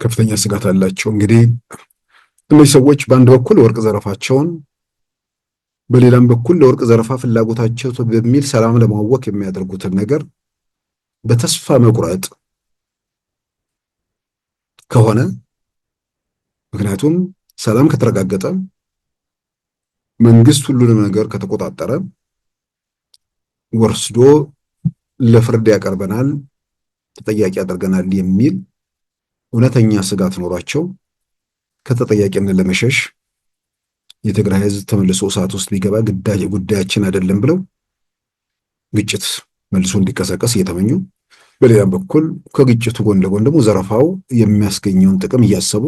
ከፍተኛ ስጋት አላቸው። እንግዲህ እነዚህ ሰዎች በአንድ በኩል ወርቅ ዘረፋቸውን በሌላም በኩል ለወርቅ ዘረፋ ፍላጎታቸው በሚል ሰላም ለማወክ የሚያደርጉትን ነገር በተስፋ መቁረጥ ከሆነ ምክንያቱም ሰላም ከተረጋገጠ መንግስት ሁሉንም ነገር ከተቆጣጠረ ወርስዶ ለፍርድ ያቀርበናል፣ ተጠያቂ ያደርገናል የሚል እውነተኛ ስጋት ኖሯቸው ከተጠያቂነት ለመሸሽ የትግራይ ህዝብ ተመልሶ እሳት ውስጥ ቢገባ ጉዳያችን አይደለም ብለው ግጭት መልሶ እንዲቀሰቀስ እየተመኙ በሌላም በኩል ከግጭቱ ጎን ለጎን ደግሞ ዘረፋው የሚያስገኘውን ጥቅም እያሰቡ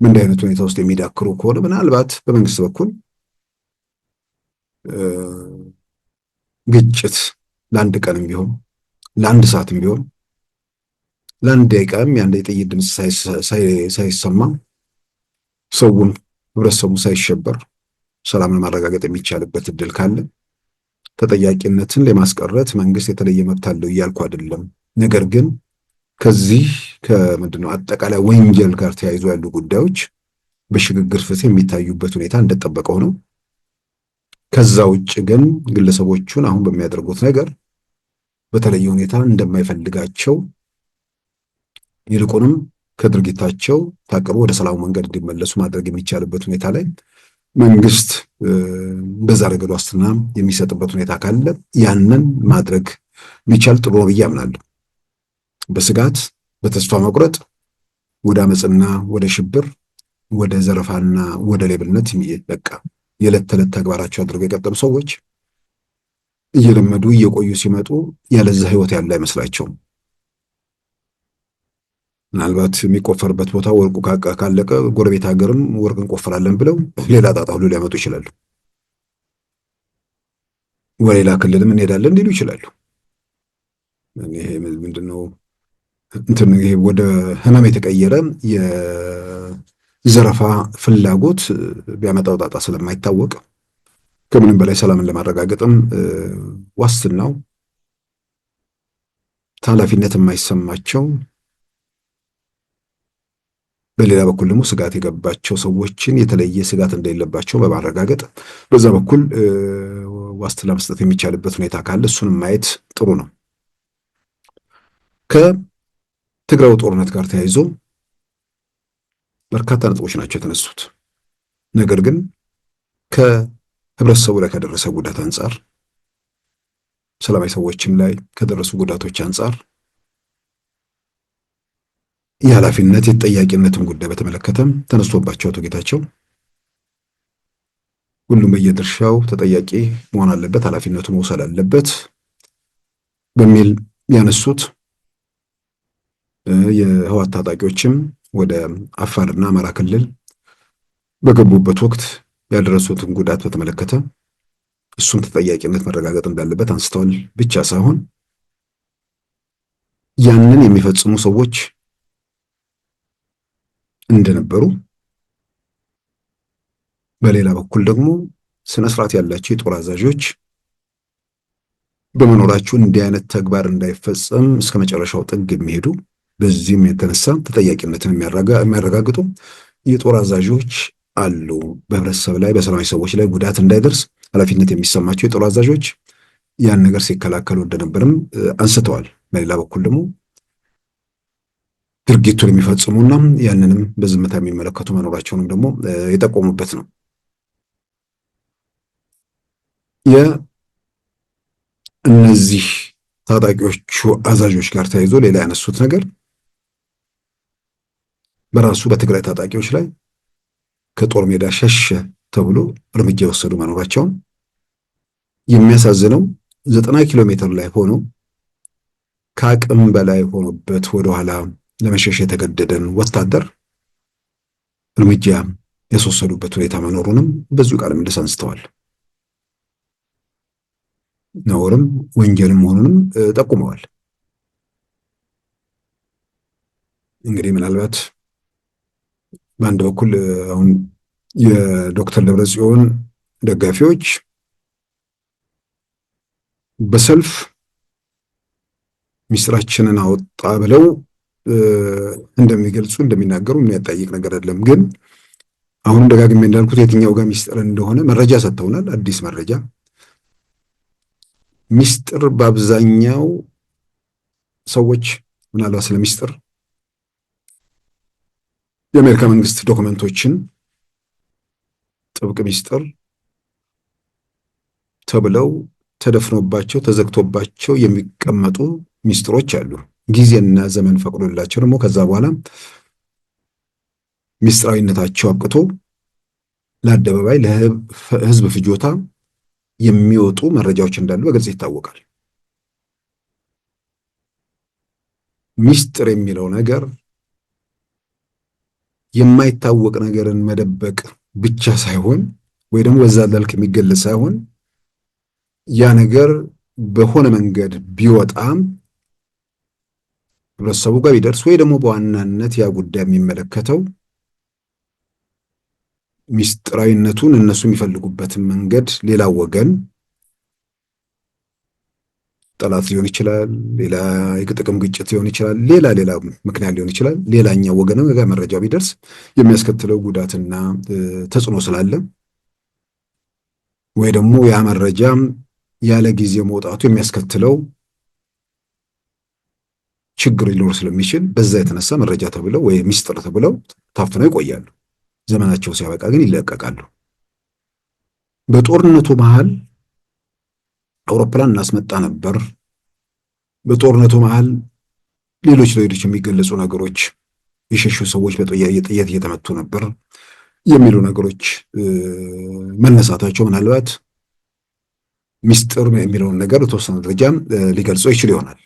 ምን አይነት ሁኔታ ውስጥ የሚዳክሩ ከሆነ ምናልባት በመንግስት በኩል ግጭት ለአንድ ቀንም ቢሆን ለአንድ ሰዓትም ቢሆን ለአንድ ደቂቃም የአንድ የጥይት ድምፅ ሳይሰማ ሰውን ህብረተሰቡ ሳይሸበር ሰላምን ማረጋገጥ የሚቻልበት እድል ካለ ተጠያቂነትን ለማስቀረት መንግስት የተለየ መብት አለው እያልኩ አይደለም። ነገር ግን ከዚህ ከምንድነው አጠቃላይ ወንጀል ጋር ተያይዞ ያሉ ጉዳዮች በሽግግር ፍትህ የሚታዩበት ሁኔታ እንደተጠበቀው ነው። ከዛ ውጭ ግን ግለሰቦቹን አሁን በሚያደርጉት ነገር በተለየ ሁኔታ እንደማይፈልጋቸው ይልቁንም ከድርጊታቸው ታቅቦ ወደ ሰላሙ መንገድ እንዲመለሱ ማድረግ የሚቻልበት ሁኔታ ላይ መንግስት በዛ ረገድ ዋስትና የሚሰጥበት ሁኔታ ካለ ያንን ማድረግ ቢቻል ጥሩ ነው ብዬ አምናለሁ። በስጋት በተስፋ መቁረጥ ወደ አመጽና ወደ ሽብር ወደ ዘረፋና ወደ ሌብነት በቃ የዕለት ተዕለት ተግባራቸው አድርገው የቀጠሉ ሰዎች እየለመዱ እየቆዩ ሲመጡ ያለዛ ህይወት ያለ አይመስላቸውም። ምናልባት የሚቆፈርበት ቦታ ወርቁ ካለቀ ጎረቤት ሀገርም ወርቅ እንቆፍራለን ብለው ሌላ ጣጣ ሁሉ ሊያመጡ ይችላሉ። ወሌላ ክልልም እንሄዳለን ሊሉ ይችላሉ። ይሄ ምንድነው እንትን ይሄ ወደ ህመም የተቀየረ የዘረፋ ፍላጎት ቢያመጣው ጣጣ ስለማይታወቅ ከምንም በላይ ሰላምን ለማረጋገጥም ዋስትናው ኃላፊነት የማይሰማቸው በሌላ በኩል ደግሞ ስጋት የገባቸው ሰዎችን የተለየ ስጋት እንደሌለባቸው በማረጋገጥ በዛ በኩል ዋስትና መስጠት የሚቻልበት ሁኔታ ካለ እሱንም ማየት ጥሩ ነው። ከትግራዩ ጦርነት ጋር ተያይዞ በርካታ ነጥቦች ናቸው የተነሱት። ነገር ግን ከህብረተሰቡ ላይ ከደረሰ ጉዳት አንጻር፣ ሰላማዊ ሰዎችም ላይ ከደረሱ ጉዳቶች አንጻር የኃላፊነት የተጠያቂነትን ጉዳይ በተመለከተም ተነስቶባቸው አቶ ጌታቸው ሁሉም በየድርሻው ተጠያቂ መሆን አለበት፣ ኃላፊነቱን መውሰድ አለበት በሚል ያነሱት የህወሓት ታጣቂዎችም ወደ አፋርና አማራ ክልል በገቡበት ወቅት ያደረሱትን ጉዳት በተመለከተ እሱን ተጠያቂነት መረጋገጥ እንዳለበት አንስተዋል። ብቻ ሳይሆን ያንን የሚፈጽሙ ሰዎች እንደነበሩ፣ በሌላ በኩል ደግሞ ስነ ስርዓት ያላቸው የጦር አዛዦች በመኖራቸው እንዲህ አይነት ተግባር እንዳይፈጸም እስከ መጨረሻው ጥግ የሚሄዱ በዚህም የተነሳ ተጠያቂነትን የሚያረጋግጡ የጦር አዛዦች አሉ። በህብረተሰብ ላይ በሰላማዊ ሰዎች ላይ ጉዳት እንዳይደርስ ኃላፊነት የሚሰማቸው የጦር አዛዦች ያን ነገር ሲከላከሉ እንደነበርም አንስተዋል። በሌላ በኩል ደግሞ ድርጊቱን የሚፈጽሙና ያንንም በዝምታ የሚመለከቱ መኖራቸውንም ደግሞ የጠቆሙበት ነው። የእነዚህ ታጣቂዎቹ አዛዦች ጋር ተያይዞ ሌላ ያነሱት ነገር በራሱ በትግራይ ታጣቂዎች ላይ ከጦር ሜዳ ሸሸ ተብሎ እርምጃ የወሰዱ መኖራቸውን፣ የሚያሳዝነው 90 ኪሎ ሜትር ላይ ሆኖ ከአቅም በላይ ሆኖበት ወደኋላ ለመሸሽ የተገደደን ወታደር እርምጃ ያስወሰዱበት ሁኔታ መኖሩንም በዚሁ ቃለ ምልልስ አንስተዋል። ነውርም ወንጀልም መሆኑንም ጠቁመዋል። እንግዲህ ምናልባት በአንድ በኩል አሁን የዶክተር ደብረጽዮን ደጋፊዎች በሰልፍ ሚስጥራችንን አወጣ ብለው እንደሚገልጹ እንደሚናገሩ የሚያጠያይቅ ነገር አይደለም። ግን አሁንም ደጋግሜ እንዳልኩት የትኛው ጋር ሚስጥር እንደሆነ መረጃ ሰጥተውናል። አዲስ መረጃ ሚስጥር በአብዛኛው ሰዎች ምናልባት ስለ ሚስጥር የአሜሪካ መንግስት ዶክመንቶችን ጥብቅ ሚስጥር ተብለው ተደፍኖባቸው ተዘግቶባቸው የሚቀመጡ ሚስጥሮች አሉ። ጊዜና ዘመን ፈቅዶላቸው ደግሞ ከዛ በኋላ ሚስጥራዊነታቸው አብቅቶ ለአደባባይ ለህዝብ ፍጆታ የሚወጡ መረጃዎች እንዳሉ በግልጽ ይታወቃል። ሚስጥር የሚለው ነገር የማይታወቅ ነገርን መደበቅ ብቻ ሳይሆን ወይ ደግሞ በዛ መልክ የሚገለጽ ሳይሆን ያ ነገር በሆነ መንገድ ቢወጣም ህብረተሰቡ ጋር ቢደርስ ወይ ደግሞ በዋናነት ያ ጉዳይ የሚመለከተው ሚስጥራዊነቱን እነሱ የሚፈልጉበትን መንገድ ሌላ ወገን ጠላት ሊሆን ይችላል፣ ሌላ የጥቅም ግጭት ሊሆን ይችላል፣ ሌላ ምክንያት ሊሆን ይችላል። ሌላኛው ወገን ጋር መረጃ ቢደርስ የሚያስከትለው ጉዳትና ተጽዕኖ ስላለ ወይ ደግሞ ያ መረጃ ያለ ጊዜ መውጣቱ የሚያስከትለው ችግር ሊኖር ስለሚችል በዛ የተነሳ መረጃ ተብለው ወይ ሚስጥር ተብለው ታፍነው ይቆያሉ። ዘመናቸው ሲያበቃ ግን ይለቀቃሉ። በጦርነቱ መሃል አውሮፕላን እናስመጣ ነበር፣ በጦርነቱ መሃል ሌሎች የሚገለጹ ነገሮች የሸሹ ሰዎች በጥይት እየተመቱ ነበር፣ የሚሉ ነገሮች መነሳታቸው ምናልባት ሚስጥር የሚለውን ነገር በተወሰነ ደረጃ ሊገልጸው ይችል ይሆናል።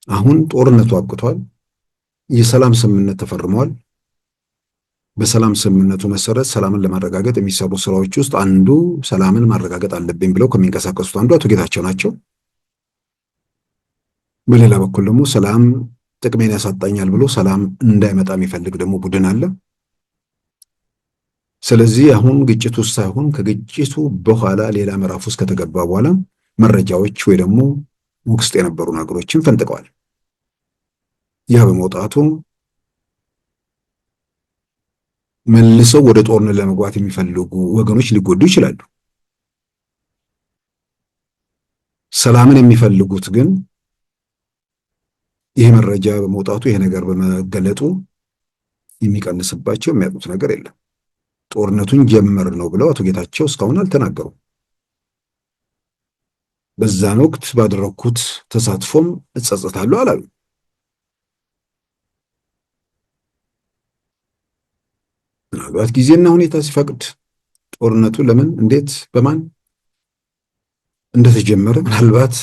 አሁን ጦርነቱ አብቅቷል። የሰላም ስምምነት ተፈርሟል። በሰላም ስምምነቱ መሰረት ሰላምን ለማረጋገጥ የሚሰሩ ስራዎች ውስጥ አንዱ ሰላምን ማረጋገጥ አለብኝ ብለው ከሚንቀሳቀሱት አንዱ አቶ ጌታቸው ናቸው። በሌላ በኩል ደግሞ ሰላም ጥቅሜን ያሳጣኛል ብሎ ሰላም እንዳይመጣ የሚፈልግ ደግሞ ቡድን አለ። ስለዚህ አሁን ግጭት ውስጥ ሳይሆን ከግጭቱ በኋላ ሌላ ምዕራፍ ውስጥ ከተገባ በኋላ መረጃዎች ወይ ደግሞ ውስጥ የነበሩ ነገሮችን ፈንጥቀዋል። ያ በመውጣቱ መልሰው ወደ ጦርነት ለመግባት የሚፈልጉ ወገኖች ሊጎዱ ይችላሉ። ሰላምን የሚፈልጉት ግን ይህ መረጃ በመውጣቱ ይሄ ነገር በመገለጡ የሚቀንስባቸው የሚያጡት ነገር የለም። ጦርነቱን ጀመር ነው ብለው አቶ ጌታቸው እስካሁን አልተናገሩም። በዛን ወቅት ባደረኩት ተሳትፎም እጸጸታለሁ አላሉ። ምናልባት ጊዜና ሁኔታ ሲፈቅድ ጦርነቱ ለምን፣ እንዴት፣ በማን እንደተጀመረ ምናልባት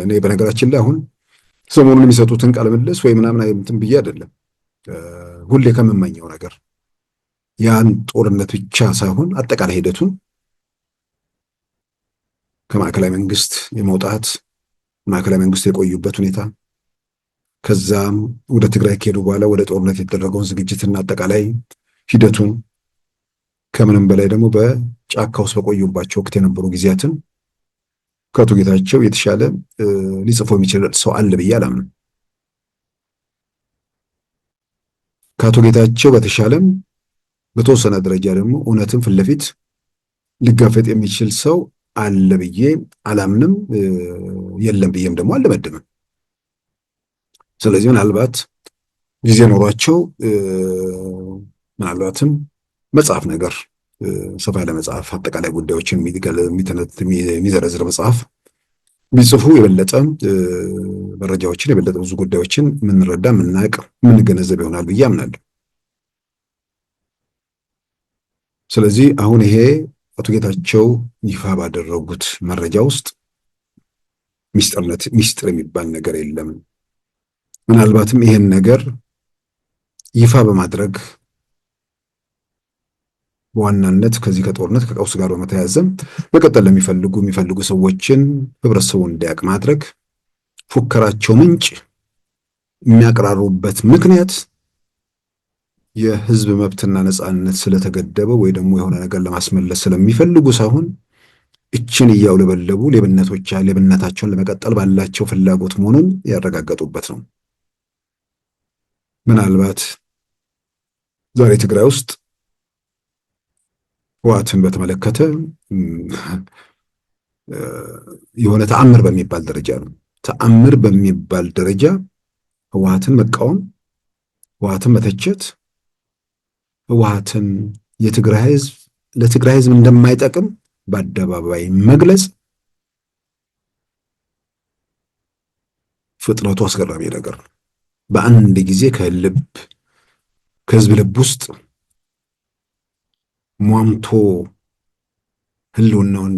እኔ በነገራችን ላይ አሁን ሰሞኑን የሚሰጡትን ቃለ ምልልስ ወይ ምናምን እንትን ብዬ አይደለም ሁሌ ከምመኘው ነገር ያን ጦርነት ብቻ ሳይሆን አጠቃላይ ሂደቱን ከማዕከላዊ መንግስት የመውጣት ማዕከላዊ መንግስት የቆዩበት ሁኔታ ከዛም ወደ ትግራይ ከሄዱ በኋላ ወደ ጦርነት የተደረገውን ዝግጅትና አጠቃላይ ሂደቱን ከምንም በላይ ደግሞ በጫካ ውስጥ በቆዩባቸው ወቅት የነበሩ ጊዜያትን ከአቶ ጌታቸው የተሻለ ሊጽፈው የሚችል ሰው አለ ብዬ አላምንም። ከአቶ ጌታቸው በተሻለም በተወሰነ ደረጃ ደግሞ እውነትን ፊት ለፊት ሊጋፈጥ የሚችል ሰው አለ ብዬ አላምንም። የለም ብዬም ደግሞ አልደመድምም። ስለዚህ ምናልባት ጊዜ ኖሯቸው ምናልባትም መጽሐፍ ነገር ሰፋ ያለ መጽሐፍ አጠቃላይ ጉዳዮችን የሚዘረዝር መጽሐፍ ቢጽፉ የበለጠ መረጃዎችን የበለጠ ብዙ ጉዳዮችን የምንረዳ የምናውቅ የምንገነዘብ ይሆናል ብዬ አምናለሁ። ስለዚህ አሁን ይሄ አቶ ጌታቸው ይፋ ባደረጉት መረጃ ውስጥ ሚስጥር የሚባል ነገር የለም። ምናልባትም ይሄን ነገር ይፋ በማድረግ በዋናነት ከዚህ ከጦርነት ከቀውስ ጋር በመተያያዘ በቀጠል የሚፈልጉ ሰዎችን ህብረተሰቡን እንዲያውቅ ማድረግ ፉከራቸው ምንጭ የሚያቀራሩበት ምክንያት የህዝብ መብትና ነጻነት ስለተገደበ ወይ ደግሞ የሆነ ነገር ለማስመለስ ስለሚፈልጉ ሳይሆን እችን እያውለበለቡ ሌብነታቸውን ለመቀጠል ባላቸው ፍላጎት መሆኑን ያረጋገጡበት ነው። ምናልባት ዛሬ ትግራይ ውስጥ ህወሓትን በተመለከተ የሆነ ተአምር በሚባል ደረጃ ህወሓትን መቃወም፣ ህወሓትን መተቸት፣ ህወሓትን ለትግራይ ህዝብ እንደማይጠቅም በአደባባይ መግለጽ ፍጥነቱ አስገራሚ ነገር ነው። በአንድ ጊዜ ከህዝብ ልብ ውስጥ ሟምቶ ህልውናውን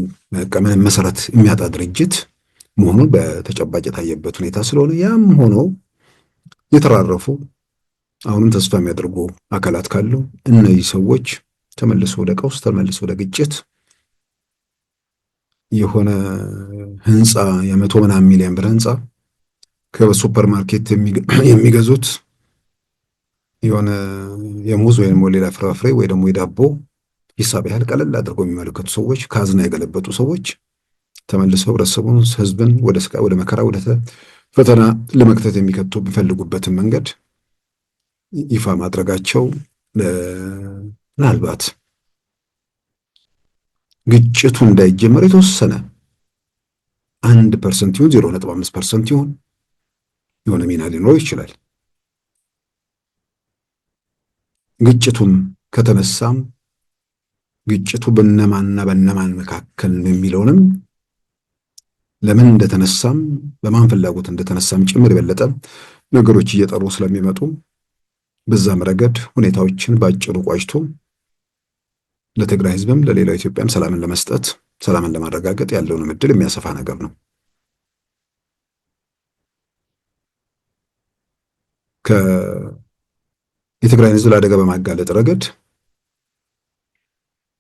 መሰረት የሚያጣ ድርጅት መሆኑን በተጨባጭ የታየበት ሁኔታ ስለሆነ ያም ሆኖ የተራረፉ አሁንም ተስፋ የሚያደርጉ አካላት ካሉ እነዚህ ሰዎች ተመልሶ ወደ ቀውስ ተመልሶ ወደ ግጭት የሆነ ህንፃ የ100 ሚሊዮን ብር ህንፃ ከሱፐር ማርኬት የሚገዙት የሆነ የሙዝ ወይም ሌላ ፍራፍሬ ወይ ደግሞ የዳቦ ሂሳብ ያህል ቀለል አድርገው የሚመለከቱ ሰዎች፣ ካዝና የገለበጡ ሰዎች ተመልሰው ህብረተሰቡን፣ ህዝብን ወደ ስቃይ፣ ወደ መከራ፣ ወደ ፈተና ለመክተት የሚፈልጉበትን መንገድ ይፋ ማድረጋቸው ምናልባት ግጭቱ እንዳይጀመር የተወሰነ 1% ይሁን 0.5% ይሁን የሆነ ሚና ሊኖር ይችላል። ግጭቱም ከተነሳም ግጭቱ በነማን መካከል ነው የሚለውንም ለምን እንደተነሳም በማን ፍላጎት እንደተነሳም ጭምር የበለጠ ነገሮች እየጠሩ ስለሚመጡ በዛም ረገድ ሁኔታዎችን ባጭሩ ቋጭቶ ለትግራይ ህዝብም ለሌላው ኢትዮጵያም ሰላምን ለመስጠት ሰላምን ለማረጋገጥ ያለውን እድል የሚያሰፋ ነገር ነው። የትግራይን ህዝብ ለአደጋ በማጋለጥ ረገድ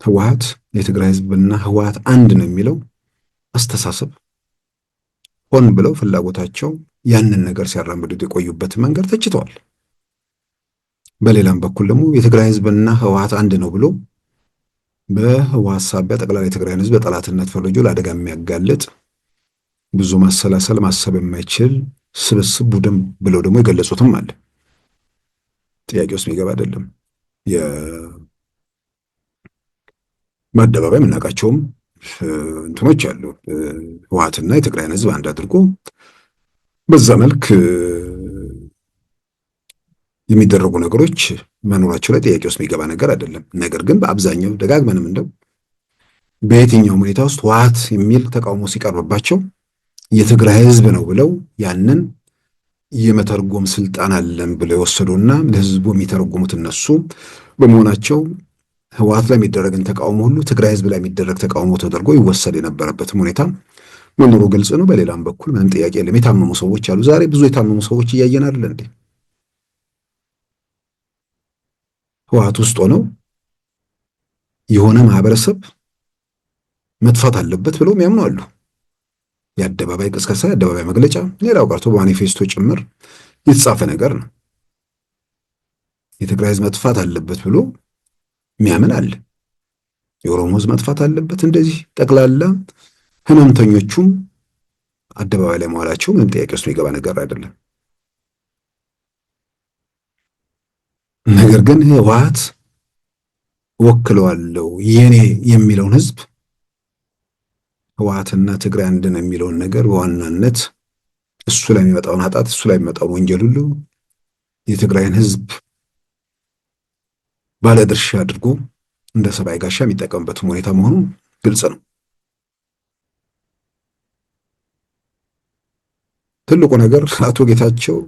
ህወሓት የትግራይ ህዝብና ህወሓት አንድ ነው የሚለው አስተሳሰብ ሆን ብለው ፍላጎታቸው ያንን ነገር ሲያራምዱት የቆዩበት መንገድ ተችተዋል። በሌላም በኩል ደግሞ የትግራይ ህዝብና ህወሓት አንድ ነው ብሎ በህወሓት ሳቢያ ጠቅላላ የትግራይን ህዝብ በጠላትነት ፈርጆ ለአደጋ የሚያጋልጥ ብዙ ማሰላሰል ማሰብ የማይችል ስብስብ ቡድን ብለው ደግሞ የገለጹትም አለ። ጥያቄ ውስጥ የሚገባ አይደለም። በአደባባይ የምናውቃቸውም እንትኖች አሉ። ህወሓትና የትግራይን ህዝብ አንድ አድርጎ በዛ መልክ የሚደረጉ ነገሮች መኖራቸው ላይ ጥያቄ ውስጥ የሚገባ ነገር አይደለም። ነገር ግን በአብዛኛው ደጋግመንም እንደው በየትኛውም ሁኔታ ውስጥ ህወሓት የሚል ተቃውሞ ሲቀርብባቸው የትግራይ ህዝብ ነው ብለው ያንን የመተርጎም ስልጣን አለን ብለው የወሰዱና ለህዝቡ የሚተረጉሙት እነሱ በመሆናቸው ህወሓት ላይ የሚደረግን ተቃውሞ ሁሉ ትግራይ ህዝብ ላይ የሚደረግ ተቃውሞ ተደርጎ ይወሰድ የነበረበትም ሁኔታ መኖሩ ግልጽ ነው። በሌላም በኩል ምንም ጥያቄ የለም። የታመሙ ሰዎች አሉ። ዛሬ ብዙ የታመሙ ሰዎች እያየን አይደል እንዴ? ህወሓት ውስጥ ሆነው የሆነ ማህበረሰብ መጥፋት አለበት ብለው የሚያምኑ አሉ። የአደባባይ ቅስቀሳ፣ የአደባባይ መግለጫ፣ ሌላው ቀርቶ በማኒፌስቶ ጭምር የተጻፈ ነገር ነው። የትግራይ ህዝብ መጥፋት አለበት ብሎ የሚያምን አለ። የኦሮሞ ህዝብ መጥፋት አለበት። እንደዚህ ጠቅላላ ህመምተኞቹም አደባባይ ላይ መዋላቸው ምንም ጥያቄ ውስጥ የሚገባ ነገር አይደለም። ነገር ግን ህወሓት ወክለዋለሁ የኔ የሚለውን ህዝብ ህወሓትና ትግራይ አንድ ነው የሚለውን ነገር በዋናነት እሱ ላይ የሚመጣውን ኃጢአት እሱ ላይ የሚመጣውን ወንጀል ሁሉ የትግራይን ህዝብ ባለድርሻ አድርጎ እንደ ሰብአዊ ጋሻ የሚጠቀምበት ሁኔታ መሆኑ ግልጽ ነው። ትልቁ ነገር አቶ ጌታቸው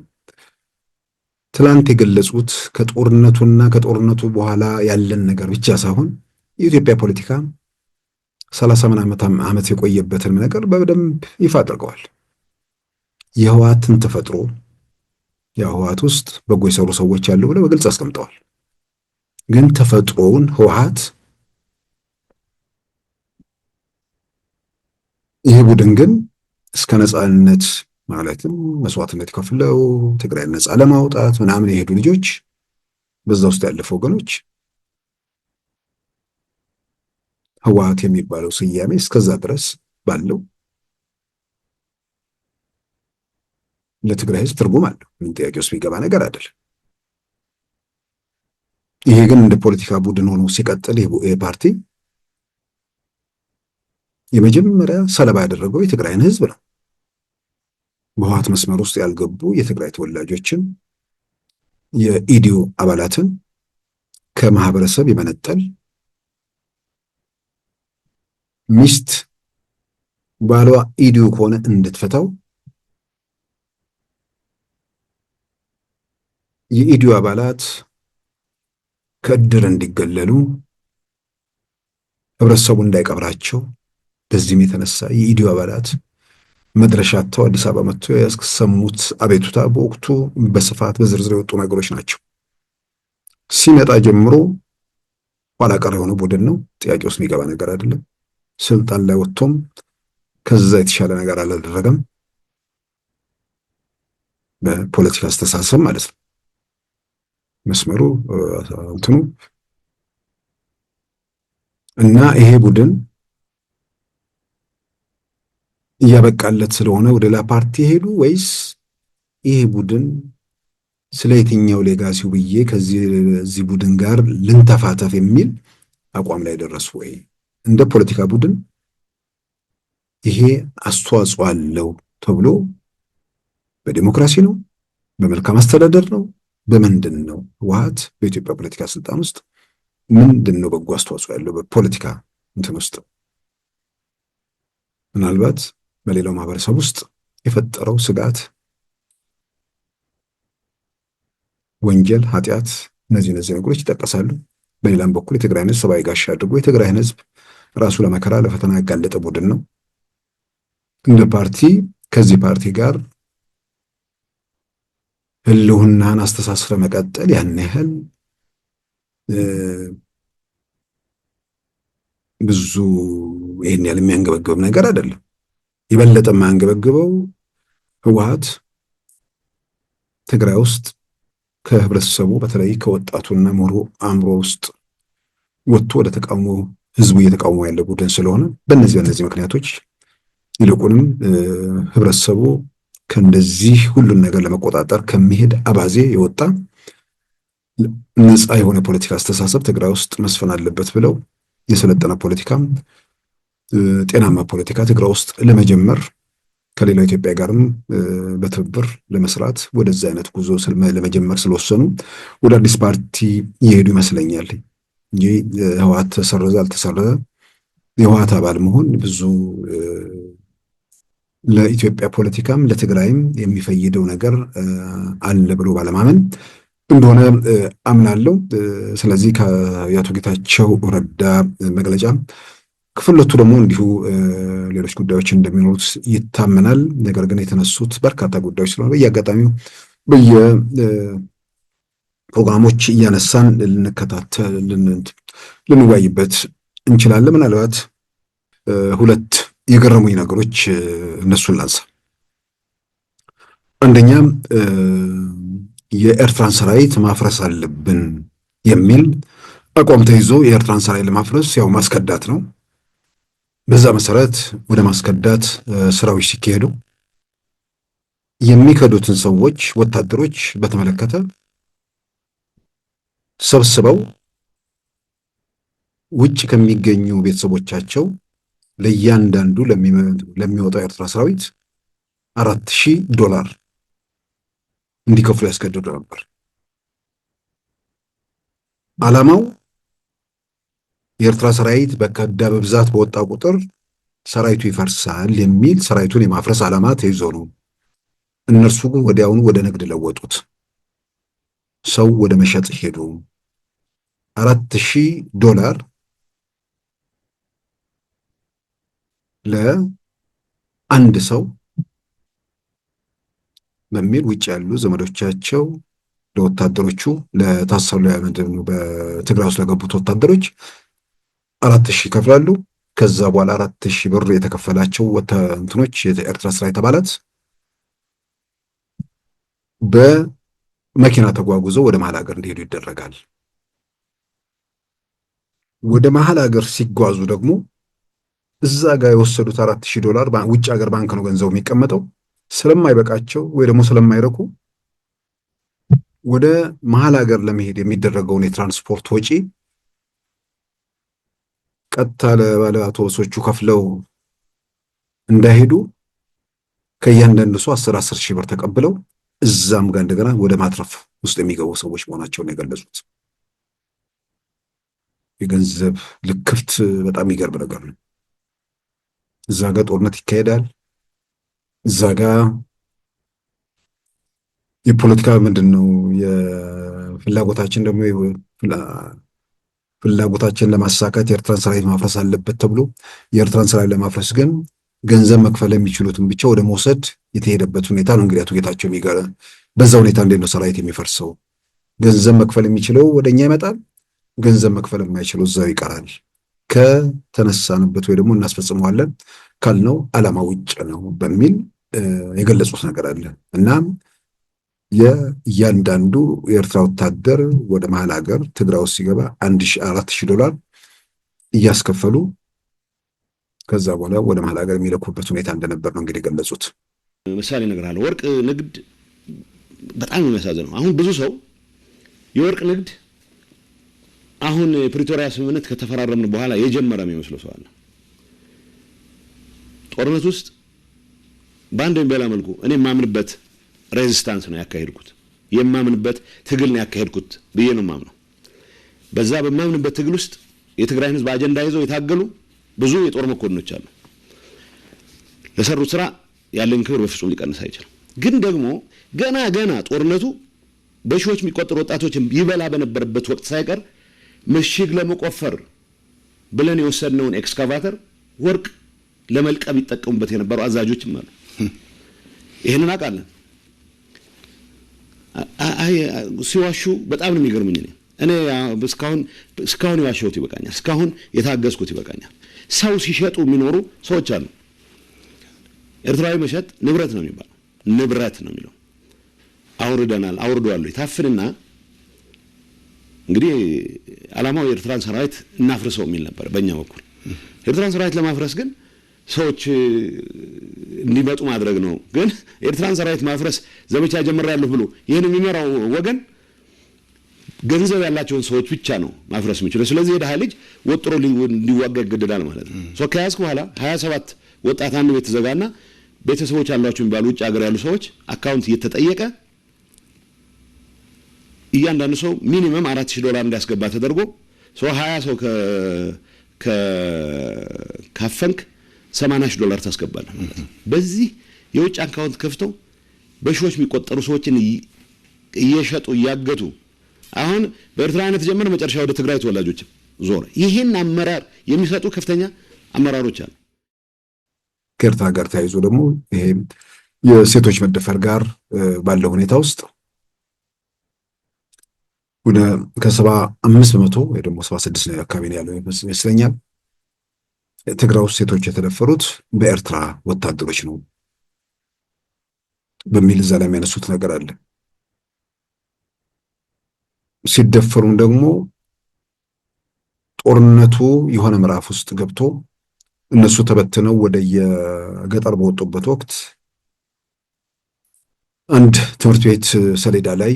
ትላንት የገለጹት ከጦርነቱና ከጦርነቱ በኋላ ያለን ነገር ብቻ ሳይሆን የኢትዮጵያ ፖለቲካ 30 ምናምን ዓመት የቆየበትን ነገር በደንብ ይፋ አድርገዋል። የህወሓትን ተፈጥሮ የህወሓት ውስጥ በጎ የሰሩ ሰዎች አሉ ብለው በግልጽ አስቀምጠዋል። ግን ተፈጥሮውን ህወሓት ይሄ ቡድን ግን እስከ ነፃነት ማለትም መስዋዕትነት ከፍለው ትግራይን ነፃ ለማውጣት ምናምን የሄዱ ልጆች በዛ ውስጥ ያለፉ ወገኖች ህወሓት የሚባለው ስያሜ እስከዛ ድረስ ባለው ለትግራይ ህዝብ ትርጉም አለው። ምን ጥያቄ ውስጥ የሚገባ ነገር አይደለም። ይሄ ግን እንደ ፖለቲካ ቡድን ሆኖ ሲቀጥል ይሄ ፓርቲ የመጀመሪያ ሰለባ ያደረገው የትግራይን ህዝብ ነው። በህወሓት መስመር ውስጥ ያልገቡ የትግራይ ተወላጆችን የኢዲዮ አባላትን ከማህበረሰብ የመነጠል ሚስት ባሏ ኢዲዮ ከሆነ እንድትፈታው የኢዲዮ አባላት ከእድር እንዲገለሉ ህብረተሰቡ እንዳይቀብራቸው በዚህም የተነሳ የኢዲዮ አባላት መድረሻ አጥተው አዲስ አበባ መጥተው ያስከሰሙት አቤቱታ በወቅቱ በስፋት በዝርዝር የወጡ ነገሮች ናቸው። ሲመጣ ጀምሮ ኋላ ቀር የሆነ ቡድን ነው። ጥያቄ ውስጥ የሚገባ ነገር አይደለም። ስልጣን ላይ ወጥቶም ከዛ የተሻለ ነገር አላደረገም። በፖለቲካ አስተሳሰብ ማለት ነው። መስመሩ እንትኑ እና ይሄ ቡድን እያበቃለት ስለሆነ ወደ ሌላ ፓርቲ ሄዱ ወይስ ይሄ ቡድን ስለ የትኛው ሌጋሲው ብዬ ከዚህ ቡድን ጋር ልንተፋተፍ የሚል አቋም ላይ ደረሱ ወይ? እንደ ፖለቲካ ቡድን ይሄ አስተዋጽኦ አለው ተብሎ በዲሞክራሲ ነው፣ በመልካም አስተዳደር ነው፣ በምንድን ነው? ህወሓት በኢትዮጵያ ፖለቲካ ስልጣን ውስጥ ምንድን ነው በጎ አስተዋጽኦ ያለው በፖለቲካ እንትን ውስጥ? ምናልባት በሌላው ማህበረሰብ ውስጥ የፈጠረው ስጋት፣ ወንጀል፣ ኃጢአት እነዚህ ነገሮች ይጠቀሳሉ። በሌላም በኩል የትግራይን ህዝብ ሰብአዊ ጋሻ አድርጎ የትግራይን ህዝብ ራሱ ለመከራ ለፈተና ያጋለጠ ቡድን ነው። እንደ ፓርቲ ከዚህ ፓርቲ ጋር ህልውናን አስተሳስረ መቀጠል ያን ያህል ብዙ ይሄን ያህል የሚያንገበግበው ነገር አይደለም። የበለጠ የማያንገበግበው ህወሓት ትግራይ ውስጥ ከህብረተሰቡ በተለይ ከወጣቱና ምሁሩ አእምሮ ውስጥ ወጥቶ ወደ ተቃውሞ ህዝቡ እየተቃውሞ ያለ ቡድን ስለሆነ በእነዚህ ምክንያቶች ይልቁንም ህብረተሰቡ ከእንደዚህ ሁሉን ነገር ለመቆጣጠር ከሚሄድ አባዜ የወጣ ነፃ የሆነ ፖለቲካ አስተሳሰብ ትግራይ ውስጥ መስፈን አለበት ብለው የሰለጠነ ፖለቲካ፣ ጤናማ ፖለቲካ ትግራይ ውስጥ ለመጀመር ከሌላው ኢትዮጵያ ጋርም በትብብር ለመስራት ወደዛ አይነት ጉዞ ለመጀመር ስለወሰኑ ወደ አዲስ ፓርቲ እየሄዱ ይመስለኛል እንጂ ህወሓት ተሰረዘ አልተሰረዘ የህወሓት አባል መሆን ብዙ ለኢትዮጵያ ፖለቲካም ለትግራይም የሚፈይደው ነገር አለ ብሎ ባለማመን እንደሆነ አምናለሁ። ስለዚህ ከአቶ ጌታቸው ረዳ መግለጫ ክፍል 2 ደግሞ እንዲሁ ሌሎች ጉዳዮች እንደሚኖሩት ይታመናል። ነገር ግን የተነሱት በርካታ ጉዳዮች ስለሆነ በየአጋጣሚው በየፕሮግራሞች እያነሳን ልንከታተል ልንወያይበት እንችላለን። ምናልባት 2 የገረሙኝ ነገሮች እነሱን ላንሳ። አንደኛ የኤርትራን ሰራዊት ማፍረስ አለብን የሚል አቋም ተይዞ የኤርትራን ሰራዊት ለማፍረስ ያው ማስከዳት ነው። በዛ መሰረት ወደ ማስከዳት ስራዎች ሲካሄዱ የሚከዱትን ሰዎች ወታደሮች በተመለከተ ሰብስበው ውጭ ከሚገኙ ቤተሰቦቻቸው ለእያንዳንዱ ለሚወጣው ኤርትራ ሰራዊት $4000 እንዲከፍሉ ያስገድዱ ነበር። ዓላማው የኤርትራ ሰራዊት በከዳ በብዛት በወጣ ቁጥር ሰራዊቱ ይፈርሳል የሚል ሰራዊቱን የማፍረስ ዓላማ ተይዞ ነው። እነርሱ ግን ወዲያውኑ ወደ ንግድ ለወጡት። ሰው ወደ መሸጥ ሄዱ። $4000 ለአንድ ሰው በሚል ውጭ ያሉ ዘመዶቻቸው ለወታደሮቹ ለታሰሩ በትግራይ ውስጥ ለገቡት ወታደሮች 4000 ይከፍላሉ። ከዛ በኋላ 4000 ብር የተከፈላቸው ወታደሮች የኤርትራ ሰራዊት አባላት በመኪና ተጓጉዘው ወደ መሀል ሀገር እንዲሄዱ ይደረጋል። ወደ መሀል ሀገር ሲጓዙ ደግሞ እዛ ጋር የወሰዱት $4000 ውጭ ሀገር ባንክ ነው ገንዘቡ የሚቀመጠው። ስለማይበቃቸው ወይ ደግሞ ስለማይረኩ ወደ መሀል ሀገር ለመሄድ የሚደረገውን የትራንስፖርት ወጪ ቀጥታ ለባለ አውቶቡሶቹ ከፍለው እንዳይሄዱ ከእያንዳንዱ ሰው 10 ሺህ ብር ተቀብለው እዛም ጋር እንደገና ወደ ማትረፍ ውስጥ የሚገቡ ሰዎች መሆናቸውን የገለጹት። የገንዘብ ልክፍት በጣም ይገርም ነገር ነው። እዛ ጋር ጦርነት ይካሄዳል። እዛ ጋር የፖለቲካ ምንድነው የፍላጎታችን ደግሞ ፍላጎታችን ለማሳካት የኤርትራን ሰራዊት ማፍረስ አለበት ተብሎ የኤርትራን ሰራዊት ለማፍረስ ግን ገንዘብ መክፈል የሚችሉትን ብቻ ወደ መውሰድ የተሄደበት ሁኔታ ነው። እንግዲህ አቶ ጌታቸው የሚገረ በዛ ሁኔታ እንዴት ነው ሰራዊት የሚፈርሰው? ገንዘብ መክፈል የሚችለው ወደኛ ይመጣል፣ ገንዘብ መክፈል የማይችለው እዛው ይቀራል። ከተነሳንበት ወይ ደግሞ እናስፈጽመዋለን ካልነው ዓላማ ውጭ ነው በሚል የገለጹት ነገር አለ እና የእያንዳንዱ የኤርትራ ወታደር ወደ መሀል ሀገር ትግራይ ውስጥ ሲገባ $4000 እያስከፈሉ ከዛ በኋላ ወደ መሀል ሀገር የሚለኩበት ሁኔታ እንደነበር ነው እንግዲህ የገለጹት። ምሳሌ ነገር አለ። ወርቅ ንግድ በጣም የሚያሳዝነው አሁን ብዙ ሰው የወርቅ ንግድ አሁን ፕሪቶሪያ ስምምነት ከተፈራረምን በኋላ የጀመረ የሚመስለው ሰው አለ። ጦርነት ውስጥ በአንድ ወይም በሌላ መልኩ እኔ የማምንበት ሬዚስታንስ ነው ያካሄድኩት፣ የማምንበት ትግል ነው ያካሄድኩት ብዬ ነው የማምነው። በዛ በማምንበት ትግል ውስጥ የትግራይን ህዝብ አጀንዳ ይዘው የታገሉ ብዙ የጦር መኮንኖች አሉ። ለሰሩት ስራ ያለን ክብር በፍጹም ሊቀንስ አይችልም። ግን ደግሞ ገና ጦርነቱ በሺዎች የሚቆጠሩ ወጣቶች ይበላ በነበረበት ወቅት ሳይቀር ምሽግ ለመቆፈር ብለን የወሰድነውን ኤክስካቫተር ወርቅ ለመልቀም ይጠቀሙበት የነበሩ አዛዦችም አሉ። ይሄንን አውቃለሁ። ሲዋሹ በጣም ነው የሚገርምኝ። እኔ እስካሁን የዋሸሁት ይበቃኛል። እስካሁን የታገዝኩት ይበቃኛል። ሰው ሲሸጡ የሚኖሩ ሰዎች አሉ። ኤርትራዊ መሸጥ ንብረት ነው የሚባለው። ንብረት ነው የሚለው አውርደዋል ታፍንና እንግዲህ ዓላማው የኤርትራን ሰራዊት እናፍርሰው የሚል ነበር በእኛ በኩል። ኤርትራን ሰራዊት ለማፍረስ ግን ሰዎች እንዲመጡ ማድረግ ነው። ግን ኤርትራን ሰራዊት ማፍረስ ዘመቻ ጀምሬያለሁ ብሎ ይሄን የሚመራው ወገን ገንዘብ ያላቸውን ሰዎች ብቻ ነው ማፍረስ የሚችለው። ስለዚህ የደሃ ልጅ ወጥሮ እንዲዋጋ ይገደዳል ማለት ነው። ከያዝኩ በኋላ 27 ወጣት አንድ ቤት ተዘጋና ቤተሰቦች ያሏቸው የሚባሉ ውጭ ሀገር ያሉ ሰዎች አካውንት እየተጠየቀ እያንዳንዱ ሰው ሚኒመም $4000 እንዲያስገባ ተደርጎ ሰው 20 ሰው ካፈንክ $80,000 ታስገባለህ ማለት ነው። በዚህ የውጭ አካውንት ከፍተው በሺዎች የሚቆጠሩ ሰዎችን እየሸጡ እያገቱ አሁን በኤርትራ አይነት ጀመረ። መጨረሻ ወደ ትግራይ ተወላጆች ዞረ። ይሄን አመራር የሚሰጡ ከፍተኛ አመራሮች አሉ። ከኤርትራ ጋር ተያይዞ ደግሞ ይሄ የሴቶች መደፈር ጋር ባለው ሁኔታ ውስጥ ወደ ከ75% ወይ ደግሞ 76 አካባቢ ነው ያለው ይመስለኛል። ትግራይ ውስጥ ሴቶች የተደፈሩት በኤርትራ ወታደሮች ነው በሚል እዛ ላይ የሚያነሱት ነገር አለ። ሲደፈሩም ደግሞ ጦርነቱ የሆነ ምዕራፍ ውስጥ ገብቶ እነሱ ተበትነው ወደ የገጠር በወጡበት ወቅት አንድ ትምህርት ቤት ሰሌዳ ላይ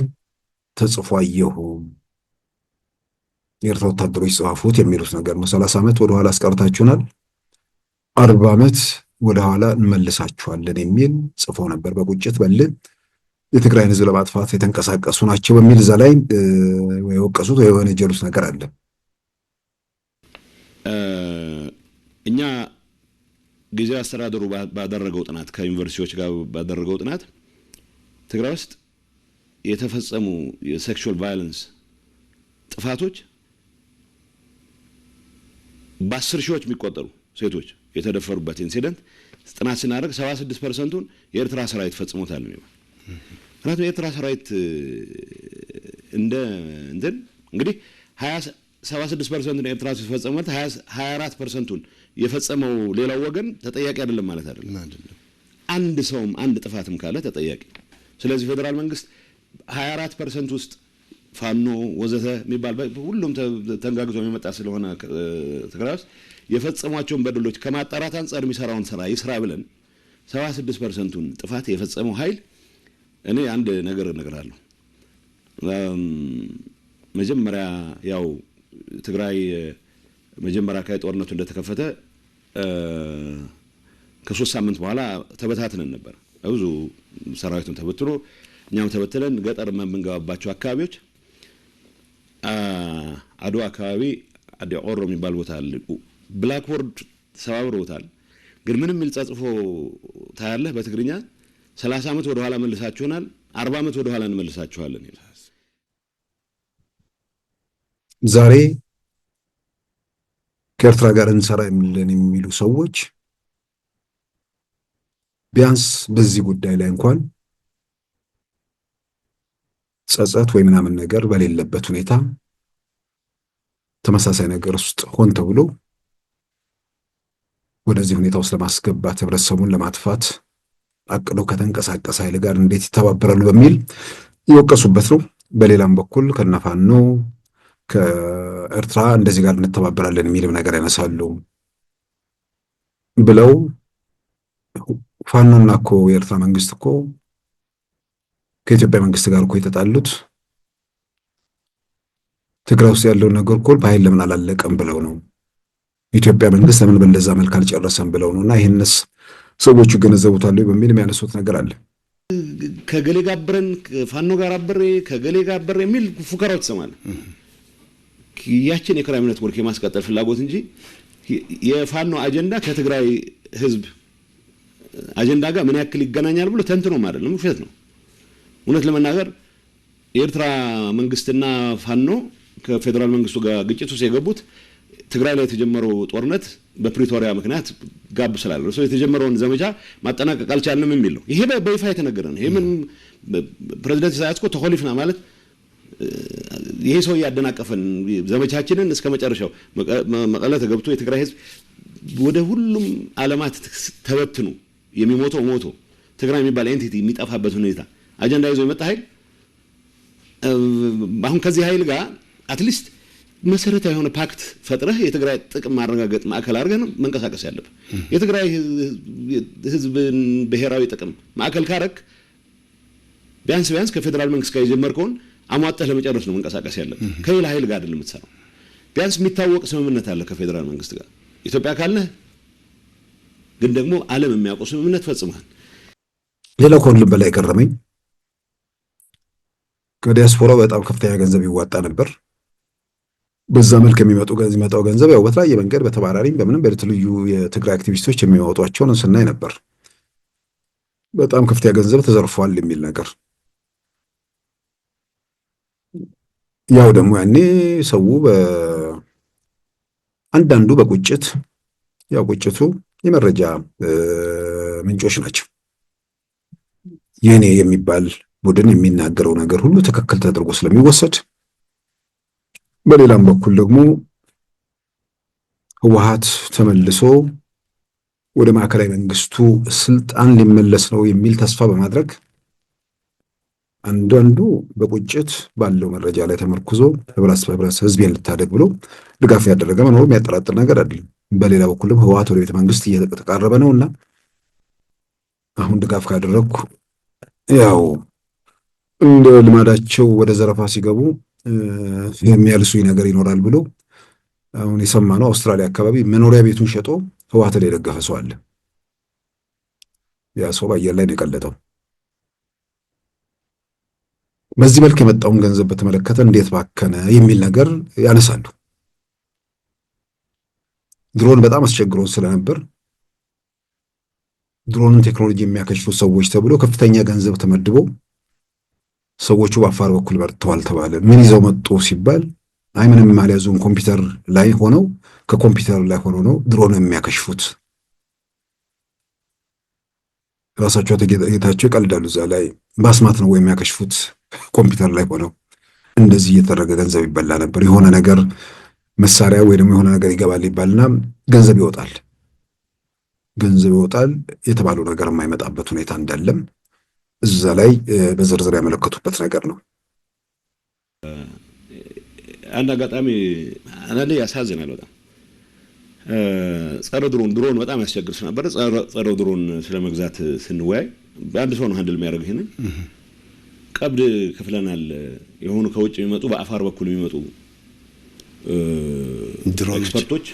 ተጽፎ አየሁ። የኤርትራ ወታደሮች ጻፉት የሚሉት ነገር ነው። 30 ዓመት ወደ ኋላ አስቀርታችሁናል፣ 40 ዓመት ወደ ኋላ እንመልሳችኋለን የሚል ጽፎ ነበር። በቁጭት በልህ የትግራይን ሕዝብ ለማጥፋት የተንቀሳቀሱ ናቸው በሚል እዛ ላይ የወቀሱት ወይ የወነጀሉት ነገር አለ። እኛ ጊዜያዊ አስተዳደሩ ባደረገው ጥናት ከዩኒቨርሲቲዎች ጋር ባደረገው ጥናት ትግራይ ውስጥ የተፈጸሙ የሴክሹዋል ቫዮለንስ ጥፋቶች በ10 ሺዎች የሚቆጠሩ ሴቶች የተደፈሩበት ኢንሲደንት ጥናት ስናደርግ 76%ን የኤርትራ ሰራዊት ፈጽሞታል ነው። ምክንያቱም የኤርትራ ሰራዊት እንግዲህ 76% የኤርትራ ሲፈጸሙ ማለት 24%ን የፈጸመው ሌላው ወገን ተጠያቂ አይደለም ማለት አይደለም። አንድ ሰውም አንድ ጥፋትም ካለ ተጠያቂ። ስለዚህ ፌደራል መንግስት 24% ውስጥ ፋኖ ወዘተ የሚባል ሁሉም ተንጋግዞ የሚመጣ ስለሆነ ትግራይ ውስጥ የፈጸሟቸውን በደሎች ከማጣራት አንፃር የሚሰራውን ስራ ይስራ ብለን 76%ን ጥፋት የፈጸመው ኃይል እኔ አንድ ነገር እነግራለሁ። መጀመሪያ ያው ትግራይ መጀመሪያ ላይ ጦርነቱ እንደተከፈተ ከ3 ሳምንት በኋላ ተበታትነን ነበር። ብዙ ሰራዊቱን ተበትኖ እኛም ተበትለን ገጠር የምንገባባቸው አካባቢዎች አድዋ አካባቢ አዲ ኦሮ የሚባል ቦታ አለ። ብላክቦርድ ሰባብረውታል። ግን ምንም የሚል ጽፎ ታያለህ በትግርኛ 30 ዓመት ወደ ኋላ መልሳችሁናል፣ 40 ዓመት ወደ ኋላ እንመልሳችኋለን ይላል። ዛሬ ከኤርትራ ጋር እንሰራ የሚሉ ሰዎች ቢያንስ በዚህ ጉዳይ ላይ እንኳን ጸጸት ወይ ምናምን ነገር በሌለበት ሁኔታ ተመሳሳይ ነገር ውስጥ ሆን ተብሎ ወደዚህ ሁኔታ ውስጥ ለማስገባት ህብረተሰቡን ለማጥፋት አቅደው ከተንቀሳቀሰ ኃይል ጋር እንዴት ይተባበራሉ በሚል ይወቀሱበት ነው። በሌላም በኩል ከነፋኖ ከኤርትራ እንደዚህ ጋር እንተባበራለን የሚልም ነገር ያነሳሉ ብለው ፋኖና እኮ የኤርትራ መንግስት እኮ ከኢትዮጵያ መንግስት ጋር እኮ የተጣሉት ትግራይ ውስጥ ያለው ነገር እኮ በኃይል ለምን አላለቀም ብለው ነው። ኢትዮጵያ መንግስት ለምን በለዛ መልክ አልጨረሰም ብለው ነውና ይሄንስ ሰዎቹ ገነዘቡታል በሚል የሚያነሱት ነገር አለ። ከገሌ ጋር አብረን ፋኖ ጋር አብሬ ከገሌ ጋር አብሬ የሚል ፉከራው ተሰማለ። ያችን የክራይ ኔትወርክ የማስቀጠል ፍላጎት እንጂ የፋኖ አጀንዳ ከትግራይ ህዝብ አጀንዳ ጋር ምን ያክል ይገናኛል ብሎ ተንትኖም አይደለም፣ ውሸት ነው። እውነት ለመናገር የኤርትራ መንግስትና ፋኖ ከፌደራል መንግስቱ ጋር ግጭት ውስጥ የገቡት ትግራይ ላይ የተጀመረው ጦርነት በፕሪቶሪያ ምክንያት ጋብ ስላለ ሰው የተጀመረውን ዘመቻ ማጠናቀቅ አልቻልንም የሚል ነው። ይሄ በይፋ የተነገረ ነው። ይሄ ምን ፕሬዝዳንት ኢሳያስ እኮ ተኮሊፍና ማለት ይሄ ሰው ያደናቀፈን ዘመቻችንን እስከ መጨረሻው መቀለ ተገብቶ የትግራይ ህዝብ ወደ ሁሉም ዓለማት ተበትኑ የሚሞተው ሞቶ ትግራይ የሚባል ኤንቲቲ የሚጠፋበት ሁኔታ አጀንዳ ይዞ የመጣ ኃይል አሁን ከዚህ ኃይል ጋር አትሊስት መሰረታዊ የሆነ ፓክት ፈጥረህ የትግራይ ጥቅም ማረጋገጥ ማዕከል አድርገህ መንቀሳቀስ ያለብህ የትግራይ ህዝብን ብሔራዊ ጥቅም ማዕከል ካረክ ቢያንስ ከፌደራል መንግስት ጋር የጀመርከውን አሟጠህ ለመጨረስ ነው መንቀሳቀስ ያለብህ። ከሌላ ኃይል ጋር አይደለም የምትሰራው። ቢያንስ የሚታወቅ ስምምነት አለ ከፌደራል መንግስት ጋር ኢትዮጵያ ካልነህ ግን ደግሞ ዓለም የሚያውቀው ስምምነት ፈጽመሃል። ሌላው ከሁሉም በላይ የገረመኝ ከዲያስፖራው በጣም ከፍተኛ ገንዘብ ይዋጣ ነበር። በዛ መልክ የሚመጣው ገንዘብ ያው በተለያየ መንገድ በተባራሪም በምንም በልዩ የትግራይ አክቲቪስቶች የሚያወጧቸውን ስናይ ነበር። በጣም ከፍተኛ ገንዘብ ተዘርፏል የሚል ነገር ያው ደግሞ ያኔ ሰው አንዳንዱ በቁጭት ያው ቁጭቱ የመረጃ ምንጮች ናቸው። የኔ የሚባል ቡድን የሚናገረው ነገር ሁሉ ትክክል ተደርጎ ስለሚወሰድ በሌላም በኩል ደግሞ ህወሓት ተመልሶ ወደ ማዕከላዊ መንግስቱ ስልጣን ሊመለስ ነው የሚል ተስፋ በማድረግ አንዳንዱ በቁጭት ባለው መረጃ ላይ ተመርኩዞ ህብረት ህዝቤን ልታደግ ብሎ ድጋፍ ያደረገ መኖሩ የሚያጠራጥር ነገር አይደለም። በሌላ በኩልም ህወሓት ወደ ቤተ መንግስት እየተቃረበ ነውና አሁን ድጋፍ ካደረኩ ያው እንደ ልማዳቸው ወደ ዘረፋ ሲገቡ የሚያልሱኝ ነገር ይኖራል ብሎ አሁን የሰማነው አውስትራሊያ አካባቢ መኖሪያ ቤቱን ሸጦ ህወሓት ላይ የደገፈ ሰው አለ። ያ ሰው በአየር ላይ ነው የቀለጠው። በዚህ መልክ የመጣውን ገንዘብ በተመለከተ እንዴት ባከነ የሚል ነገር ያነሳሉ። ድሮን በጣም አስቸግሮ ስለነበር ድሮንን ቴክኖሎጂ የሚያከሽፉ ሰዎች ተብሎ ከፍተኛ ገንዘብ ተመድቦ ሰዎቹ በአፋር በኩል በርተዋል ተባለ። ምን ይዘው መጡ ሲባል አይ ምንም አልያዙም፣ ኮምፒውተር ላይ ሆነው ከኮምፒውተር ላይ ሆነው ነው ድሮን የሚያከሽፉት። ራሳቸው ተጌታቸው ይቀልዳሉ። እዛ ላይ ባስማት ነው ወይ የሚያከሽፉት? ኮምፒውተር ላይ ሆነው እንደዚህ እየተደረገ ገንዘብ ይበላ ነበር። የሆነ ነገር መሳሪያ ወይ ደግሞ የሆነ ነገር ይገባል ይባልና ገንዘብ ይወጣል የተባለው ነገር የማይመጣበት ሁኔታ እንዳለም እዛ ላይ በዝርዝር ያመለከቱበት ነገር ነው። አንድ አጋጣሚ አንዳንዴ ያሳዝናል በጣም ጸረ ድሮን በጣም ያስቸግር ነበር። ጸረ ድሮን ስለመግዛት ስንወያይ በአንድ ሰው ነው ሃንድል የሚያደርግ ይሄንን ቀብድ ከፍለናል። የሆኑ ከውጭ የሚመጡ በአፋር በኩል የሚመጡ ድሮን ኤክስፐርቶች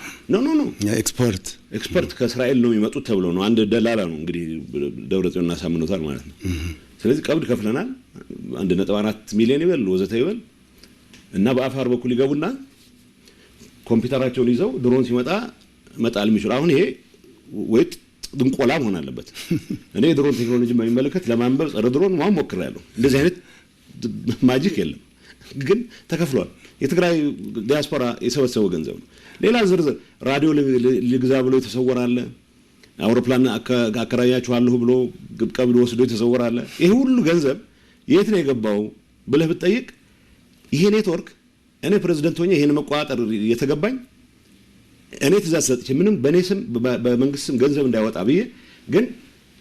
ኤክስፐርት ከእስራኤል ነው የሚመጡት ተብሎ ነው። አንድ ደላላ ነው እንግዲህ ደብረጽዮን እናሳምነውታል ማለት ነው። ስለዚህ ቀብድ ከፍለናል 1.4 ሚሊዮን ይበል ወዘተ ይበል እና በአፋር በኩል ይገቡና ኮምፒውተራቸውን ይዘው ድሮን ሲመጣ መጣል የሚችሉ አሁን ይሄ ወይ ድንቆላ መሆን አለበት። እኔ ድሮን ቴክኖሎጂ በሚመለከት ለማንበብ ጸረ ድሮን ሞክሬያለሁ። እንደዚህ አይነት ማጂክ የለም፣ ግን ተከፍሏል። የትግራይ ዲያስፖራ የሰበሰበው ገንዘብ ነው። ሌላ ዝርዝር ራዲዮ ልግዛ ብሎ የተሰወራለ፣ አውሮፕላን አከራያችኋለሁ ብሎ ቀብድ ወስዶ የተሰወራለ። ይሄ ሁሉ ገንዘብ የት ነው የገባው ብለህ ብትጠይቅ ይሄ ኔትወርክ እኔ ፕሬዝዳንት ሆኜ ይሄን መቋጠር የተገባኝ እኔ ትእዛዝ ሰጥቼ ምንም በኔ ስም በመንግስት ስም ገንዘብ እንዳይወጣ ብዬ፣ ግን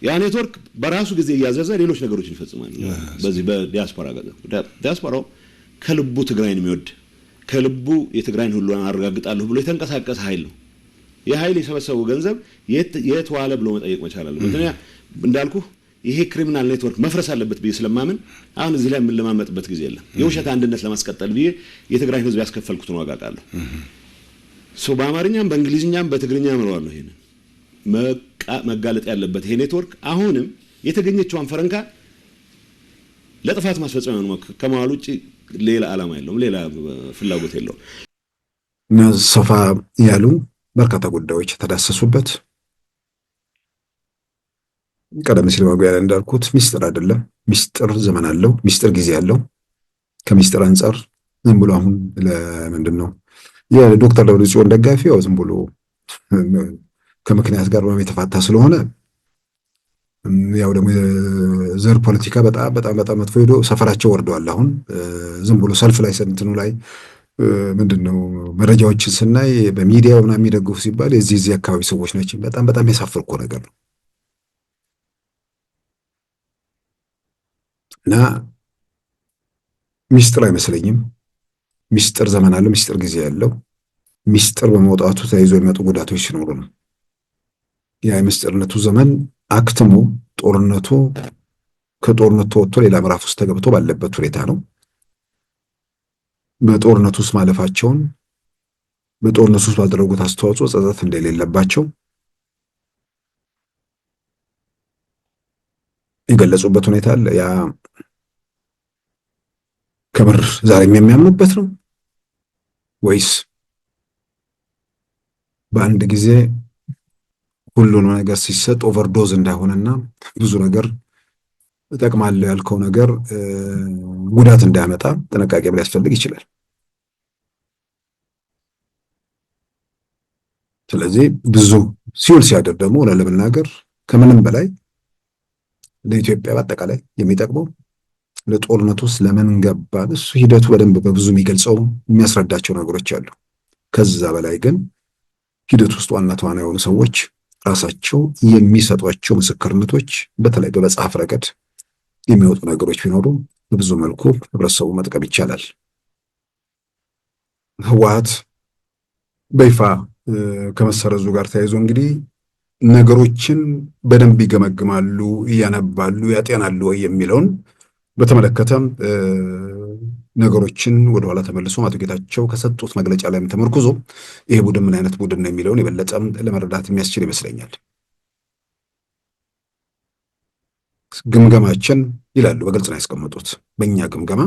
ያ ኔትወርክ በራሱ ጊዜ እያዘዘ ሌሎች ነገሮችን ይፈጽማል። በዚህ በዲያስፖራ ዲያስፖራው ከልቡ ትግራይን የሚወድ ከልቡ የትግራይን ሁሉ አረጋግጣለሁ ብሎ የተንቀሳቀሰ ኃይል ነው። የኃይል የሰበሰበው ገንዘብ የት ዋለ ብሎ መጠየቅ መቻል አለበት። እኔ እንዳልኩ ይሄ ክሪሚናል ኔትወርክ መፍረስ አለበት ብዬ ስለማምን አሁን እዚህ ላይ ምን ለማመጥበት ጊዜ የለም። የውሸት አንድነት ለማስቀጠል ብዬ የትግራይን ህዝብ ያስከፈልኩትን ዋጋ ቃለሁ በአማርኛም በእንግሊዝኛም በትግርኛም ነው። ይሄንን መጋለጥ ያለበት ይሄ ኔትወርክ አሁንም የተገኘችውን ፈረንካ ለጥፋት ማስፈጸሚያ ነው ከመዋል ውጪ ሌላ ዓላማ የለውም፣ ሌላ ፍላጎት የለውም። ሰፋ ያሉ በርካታ ጉዳዮች ተዳሰሱበት። ቀደም ሲል መግቢያ ላይ እንዳልኩት ሚስጥር አይደለም። ሚስጥር ዘመን አለው፣ ሚስጥር ጊዜ አለው። ከሚስጥር አንጻር ዝም ብሎ አሁን ለምንድን ነው የዶክተር ደብረጽዮን ደጋፊ ያው ዝም ብሎ ከምክንያት ጋር የተፋታ ስለሆነ ያው ደግሞ የዘር ፖለቲካ በጣም በጣም በጣም መጥፎ ሄዶ ሰፈራቸው ወርደዋል። አሁን ዝም ብሎ ሰልፍ ላይ ሰንትኑ ላይ ምንድነው መረጃዎችን ስናይ በሚዲያው ምናምን የሚደግፉ ሲባል የዚህ አካባቢ ሰዎች ናቸው። በጣም በጣም ያሳፍር እኮ ነገር ነው። እና ሚስጥር አይመስለኝም። ሚስጥር ዘመን አለው፣ ሚስጥር ጊዜ ያለው። ሚስጥር በመውጣቱ ተይዞ የሚመጡ ጉዳቶች ሲኖሩ ነው። ያ የምስጢርነቱ ዘመን አክትሞ ጦርነቱ ከጦርነቱ ወጥቶ ሌላ ምዕራፍ ውስጥ ተገብቶ ባለበት ሁኔታ ነው። በጦርነቱ ውስጥ ማለፋቸውን በጦርነቱ ውስጥ ባደረጉት አስተዋጽኦ ጸጸት እንደሌለባቸው የገለጹበት ሁኔታ አለ። ያ ከምር ዛሬም የሚያምኑበት ነው ወይስ በአንድ ጊዜ ሁሉንም ነገር ሲሰጥ ኦቨርዶዝ እንዳይሆንና ብዙ ነገር እጠቅማለሁ ያልከው ነገር ጉዳት እንዳያመጣ ጥንቃቄ ሊያስፈልግ ይችላል። ስለዚህ ብዙ ሲውል ሲያደር ደግሞ ለመናገር ከምንም በላይ ለኢትዮጵያ በአጠቃላይ የሚጠቅመው ለጦርነቱ ውስጥ ለምን ገባን እሱ ሂደቱ በደንብ በብዙ የሚገልጸው የሚያስረዳቸው ነገሮች አሉ። ከዛ በላይ ግን ሂደቱ ውስጥ ዋና ተዋናይ የሆኑ ሰዎች ራሳቸው የሚሰጧቸው ምስክርነቶች በተለይ በመጽሐፍ ረገድ የሚወጡ ነገሮች ቢኖሩ በብዙ መልኩ ህብረተሰቡ መጥቀም ይቻላል። ህወሓት በይፋ ከመሰረዙ ጋር ተያይዞ እንግዲህ ነገሮችን በደንብ ይገመግማሉ፣ ያነባሉ፣ ያጤናሉ ወይ የሚለውን በተመለከተ ነገሮችን ወደኋላ ተመልሶ አቶ ጌታቸው ከሰጡት መግለጫ ላይም ተመርኩዞ ይሄ ቡድን ምን አይነት ቡድን ነው የሚለውን የበለጠ ለመረዳት የሚያስችል ይመስለኛል። ግምገማችን ይላሉ በግልጽ ነው ያስቀመጡት። በእኛ ግምገማ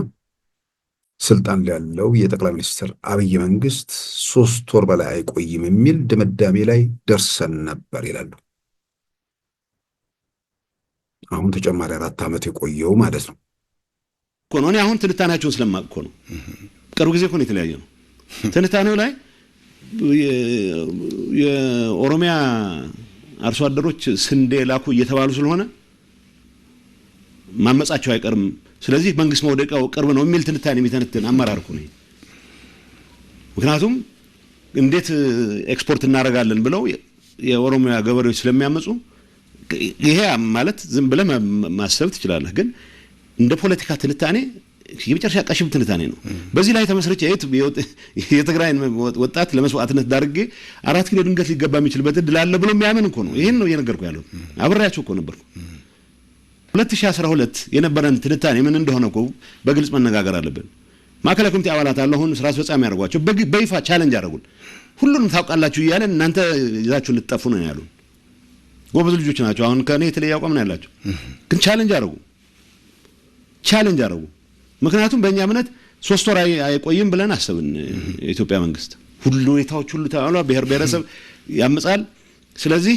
ስልጣን ላይ ያለው የጠቅላይ ሚኒስትር አብይ መንግስት 3 ወር በላይ አይቆይም የሚል ድምዳሜ ላይ ደርሰን ነበር ይላሉ። አሁን ተጨማሪ 4 ዓመት የቆየው ማለት ነው እኮ ነው። እኔ አሁን ትንታኔያቸውን ስለማቅ እኮ ነው። ቅርብ ጊዜ እኮ ነው የተለያየ ነው ትንታኔው ላይ የኦሮሚያ አርሶ አደሮች ስንዴ ላኩ እየተባሉ ስለሆነ ማመጻቸው አይቀርም፣ ስለዚህ መንግስት መውደቂያው ቅርብ ነው የሚል ትንታኔ የሚተነትን አመራር እኮ ነው። ምክንያቱም እንዴት ኤክስፖርት እናደርጋለን ብለው የኦሮሚያ ገበሬዎች ስለሚያመጹ ይሄ ማለት ዝም ብለህ ማሰብ ትችላለህ፣ ግን እንደ ፖለቲካ ትንታኔ የመጨረሻ ቀሽም ትንታኔ ነው። በዚህ ላይ ተመስርቼ የትግራይን ወጣት ለመስዋዕትነት ዳርጌ 4 ኪሎ ድንገት ሊገባ የሚችልበት እድል አለ ብሎ የሚያምን እኮ ነው። ይሄን ነው እየነገርኩ ያለው። አብሬያቸው እኮ ነበርኩ። 2012 የነበረን ትንታኔ ምን እንደሆነ እኮ በግልጽ መነጋገር አለብን። ማዕከላዊ ኮሚቴ አባላት አለሁን ስራ አስፈጻሚ ያደርጓቸው በይፋ ቻሌንጅ አደረጉን። ሁሉንም ታውቃላችሁ እያለን እናንተ ይዛችሁ ልትጠፉ ነው ያሉን። ጎበዝ ልጆች ናቸው። አሁን ከኔ የተለየ አቋም ነው ያላቸው፣ ግን ቻሌንጅ አደረጉ። ምክንያቱም በእኛ እምነት 3 ወር አይቆይም ብለን አሰብን። የኢትዮጵያ መንግስት ሁሉ ሁኔታዎች ሁሉ ተባለ ብሔር ብሔረሰብ ያመጻል። ስለዚህ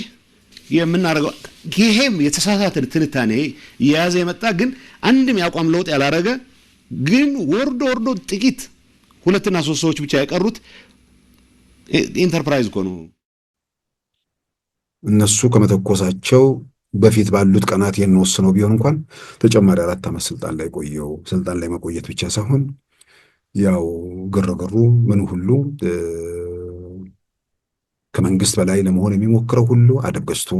የምናረጋው ይሄም የተሳሳተ ትንታኔ የያዘ የመጣ ግን አንድም ያቋም ለውጥ ያላረገ ግን ወርዶ ጥቂት 2 እና 3 ሰዎች ብቻ ያቀሩት ኢንተርፕራይዝ እኮ ነው። እነሱ ከመተኮሳቸው በፊት ባሉት ቀናት የነወሰነው ቢሆን እንኳን ተጨማሪ 4 ዓመት ስልጣን ላይ መቆየት ብቻ ሳይሆን ያው ግርግሩ ምን ሁሉ ከመንግስት በላይ ለመሆን የሚሞክረው ሁሉ አደብ ገዝቶ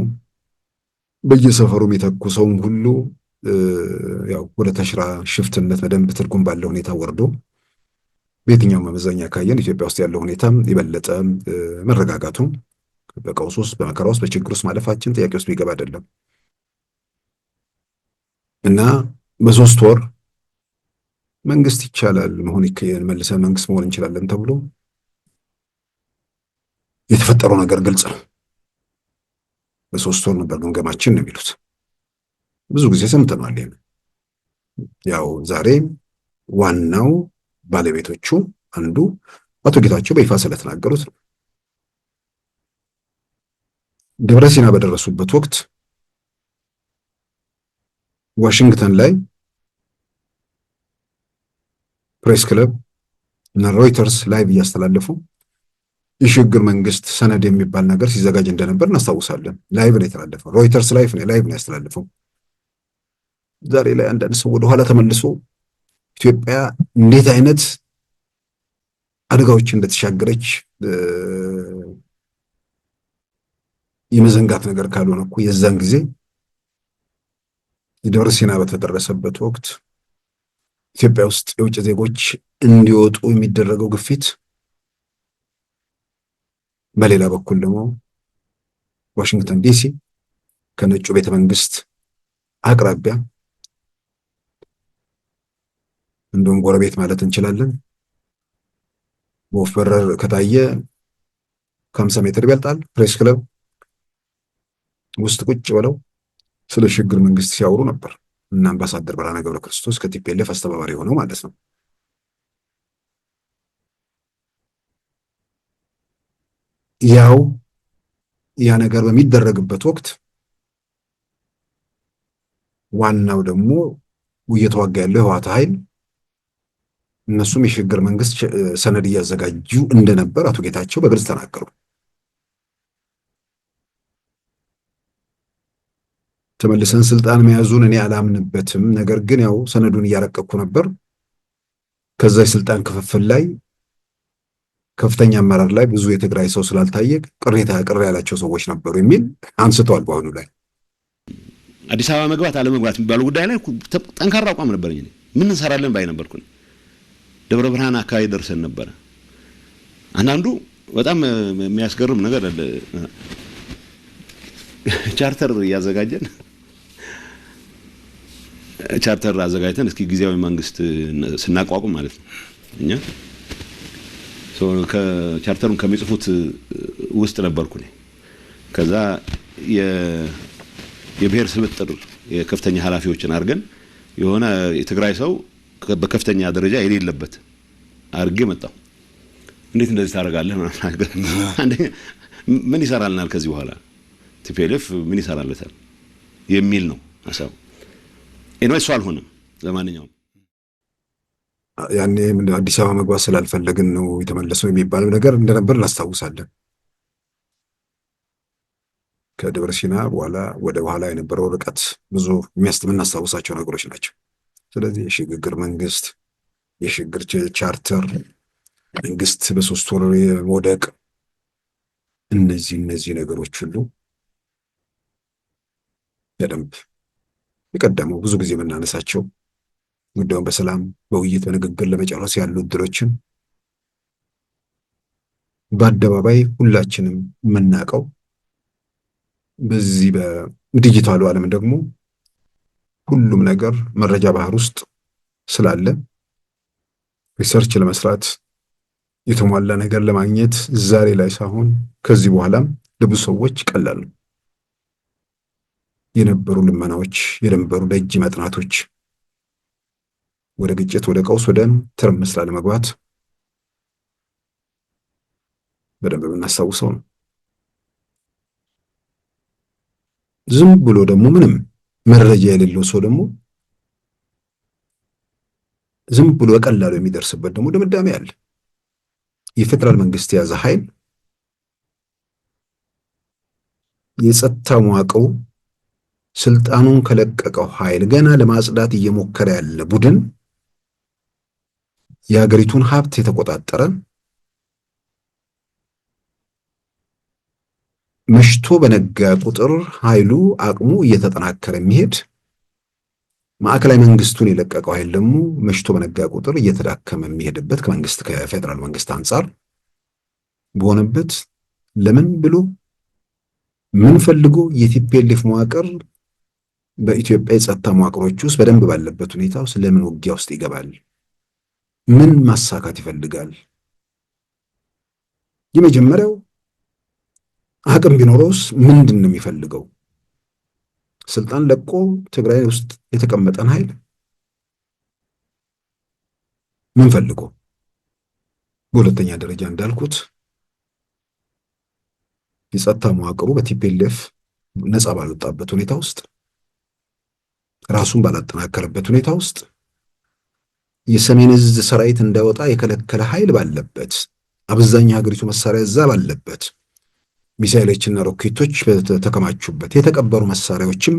በየሰፈሩ የሚተኩሰውም ሁሉ ያው ወደ ተሽራ ሽፍትነት በደንብ ትርጉም ባለው ሁኔታ ወርዶ በየትኛው መመዘኛ ካየን ኢትዮጵያ ውስጥ ያለው ሁኔታ የበለጠ መረጋጋቱ በቀውስ ውስጥ በመከራ ውስጥ በችግር ውስጥ ማለፋችን ጥያቄ ውስጥ ቢገባ አይደለም እና በ3 ወር መንግስት ይቻላል መሆን መልሰን መንግስት መሆን እንችላለን ተብሎ የተፈጠረው ነገር ግልጽ ነው። በ3 ወር ነበር ግምገማችን ነው የሚሉት። ብዙ ጊዜ ሰምተናል። ያው ዛሬ ዋናው ባለቤቶቹ አንዱ አቶ ጌታቸው በይፋ ስለተናገሩት ነው። ደብረ ሲና በደረሱበት ወቅት ዋሽንግተን ላይ ፕሬስ ክለብ እና ሮይተርስ ላይቭ እያስተላለፉ የሽግግር መንግስት ሰነድ የሚባል ነገር ሲዘጋጅ እንደነበር እናስታውሳለን። ላይቭ ነው የተላለፈው። ሮይተርስ ላይቭ ነው ያስተላለፈው። ዛሬ ላይ አንዳንድ ሰው ወደኋላ ተመልሶ ኢትዮጵያ እንዴት አይነት አደጋዎች እንደተሻገረች የመዘንጋት ነገር ካልሆነ እኮ የዛን ጊዜ የደብረ ሲና በተደረሰበት ወቅት ኢትዮጵያ ውስጥ የውጭ ዜጎች እንዲወጡ የሚደረገው ግፊት፣ በሌላ በኩል ደግሞ ዋሽንግተን ዲሲ ከነጩ ቤተ መንግስት አቅራቢያ እንደውም ጎረቤት ማለት እንችላለን፣ በወፍ በረር ከታየ ከ50 ሜትር ይበልጣል። ፕሬስ ክለብ ውስጥ ቁጭ ብለው ስለ ሽግግር መንግስት ሲያወሩ ነበር እና አምባሳደር ብርሃነ ገብረ ክርስቶስ ከቲፒኤልኤፍ አስተባባሪ ሆነው ማለት ነው። ያው ያ ነገር በሚደረግበት ወቅት ዋናው ደግሞ እየተዋጋ ያለው የህወሓት ኃይል እነሱም የሽግግር መንግስት ሰነድ እያዘጋጁ እንደነበር አቶ ጌታቸው በግልጽ ተናገሩ። ተመልሰን ስልጣን መያዙን እኔ አላምንበትም፣ ነገር ግን ያው ሰነዱን እያረቀቅኩ ነበር። ከዛ የስልጣን ክፍፍል ላይ ከፍተኛ አመራር ላይ ብዙ የትግራይ ሰው ስላልታየ ቅር ያላቸው ሰዎች ነበሩ የሚል አንስተዋል። በአሁኑ ላይ አዲስ አበባ መግባት አለመግባት የሚባለው ጉዳይ ላይ ጠንካራ አቋም ነበረኝ። ምን እንሰራለን ባይ ነበርኩ። ደብረ ብርሃን አካባቢ ደርሰን ነበር። አንዳንዱ በጣም የሚያስገርም ነገር አለ። ቻርተር አዘጋጅተን እስኪ ጊዜያዊ መንግስት ስናቋቁም ማለት ነው እኛ ከቻርተሩን ከሚጽፉት ውስጥ ነበርኩ ነኝ። ከዛ የብሔር ስብጥር የከፍተኛ ኃላፊዎችን አድርገን የሆነ የትግራይ ሰው በከፍተኛ ደረጃ የሌለበት አድርጌ መጣሁ። እንዴት እንደዚህ ታደርጋለህ? ምን ይሰራልናል ከዚህ በኋላ ቲፒኤልኤፍ ምን ይሰራለታል የሚል ነው ሀሳቡ። እሱ አልሆነም። ለማንኛውም ያኔ አዲስ አበባ መግባት ስላልፈለግን ነው የተመለሰው የሚባለው ነገር እንደነበር እናስታውሳለን። ከደብረ ሲና በኋላ ወደ ኋላ የነበረው ርቀት ብዙ የምናስታውሳቸው ነገሮች ናቸው። ስለዚህ የሽግግር መንግስት፣ የሽግግር ቻርተር፣ መንግስት በ3 ወር መውደቅ፣ እነዚህ ነገሮች ሁሉ በደንብ የቀደመው ብዙ ጊዜ የምናነሳቸው ጉዳዩን በሰላም በውይይት በንግግር ለመጨረስ ያሉ እድሎችን በአደባባይ ሁላችንም የምናውቀው፣ በዚህ በዲጂታሉ ዓለም ደግሞ ሁሉም ነገር መረጃ ባህር ውስጥ ስላለ ሪሰርች ለመስራት የተሟላ ነገር ለማግኘት ዛሬ ላይ ሳይሆን ከዚህ በኋላም ለብዙ ሰዎች ቀላል ነው። የነበሩ ልመናዎች፣ የነበሩ ደጅ መጥናቶች ወደ ግጭት፣ ወደ ቀውስ፣ ወደ ትርምስ ላለመግባት በደንብ የምናስታውሰው ነው። ዝም ብሎ ደግሞ ምንም መረጃ የሌለው ሰው ደግሞ ዝም ብሎ በቀላሉ የሚደርስበት ደግሞ ድምዳሜ አለ። የፌደራል መንግስት የያዘ ኃይል የጸጥታ መዋቅሩ ስልጣኑን ከለቀቀው ኃይል ገና ለማጽዳት እየሞከረ ያለ ቡድን የሀገሪቱን ሀብት የተቆጣጠረ መሽቶ በነጋ ቁጥር ኃይሉ አቅሙ እየተጠናከረ የሚሄድ ማዕከላዊ መንግስቱን የለቀቀው ኃይል ደግሞ መሽቶ በነጋ ቁጥር እየተዳከመ የሚሄድበት ከፌደራል መንግስት አንጻር በሆነበት ለምን ብሎ ምን ፈልጎ የቲፒኤልኤፍ መዋቅር በኢትዮጵያ የጸጥታ መዋቅሮች ውስጥ በደንብ ባለበት ሁኔታ ውስጥ ለምን ውጊያ ውስጥ ይገባል? ምን ማሳካት ይፈልጋል? የመጀመሪያው አቅም ቢኖረውስ ምንድን ነው የሚፈልገው? ስልጣን ለቆ ትግራይ ውስጥ የተቀመጠን ኃይል ምን ፈልጎ? በሁለተኛ ደረጃ እንዳልኩት የጸጥታ መዋቅሩ በቲፒኤልኤፍ ነፃ ባልወጣበት ሁኔታ ውስጥ ራሱን ባላጠናከረበት ሁኔታ ውስጥ የሰሜን ዕዝ ሰራዊት እንዳይወጣ የከለከለ ኃይል ባለበት፣ አብዛኛው ሀገሪቱ መሳሪያ እዛ ባለበት፣ ሚሳኤሎችና ሮኬቶች በተከማቹበት፣ የተቀበሩ መሳሪያዎችም